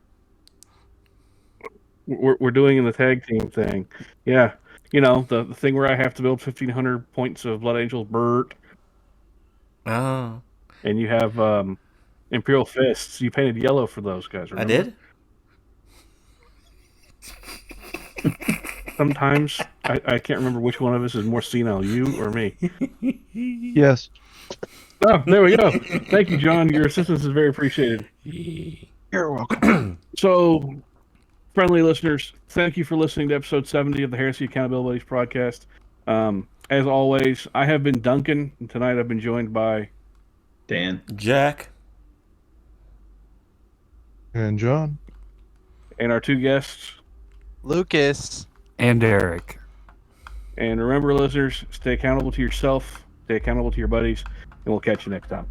[SPEAKER 2] We're doing the tag team thing. Yeah. You know, the thing where I have to build 1,500 points of Blood Angels Burt.
[SPEAKER 4] Oh.
[SPEAKER 2] And you have Imperial Fists. You painted yellow for those guys, remember?
[SPEAKER 4] I did?
[SPEAKER 2] Sometimes I can't remember which one of us is more senile, you or me.
[SPEAKER 5] Yes.
[SPEAKER 2] Oh, there we go. Thank you, John. Your assistance is very appreciated.
[SPEAKER 5] You're welcome.
[SPEAKER 2] So, friendly listeners, thank you for listening to episode 70 of the Heresy Accountabilibuddies Podcast. As always, I have been Duncan, and tonight I've been joined by
[SPEAKER 3] Dan,
[SPEAKER 4] Jack,
[SPEAKER 5] And John.
[SPEAKER 2] And our 2 guests.
[SPEAKER 6] Lucas.
[SPEAKER 7] And Eric.
[SPEAKER 2] And remember, listeners, stay accountable to yourself, stay accountable to your buddies, and we'll catch you next time.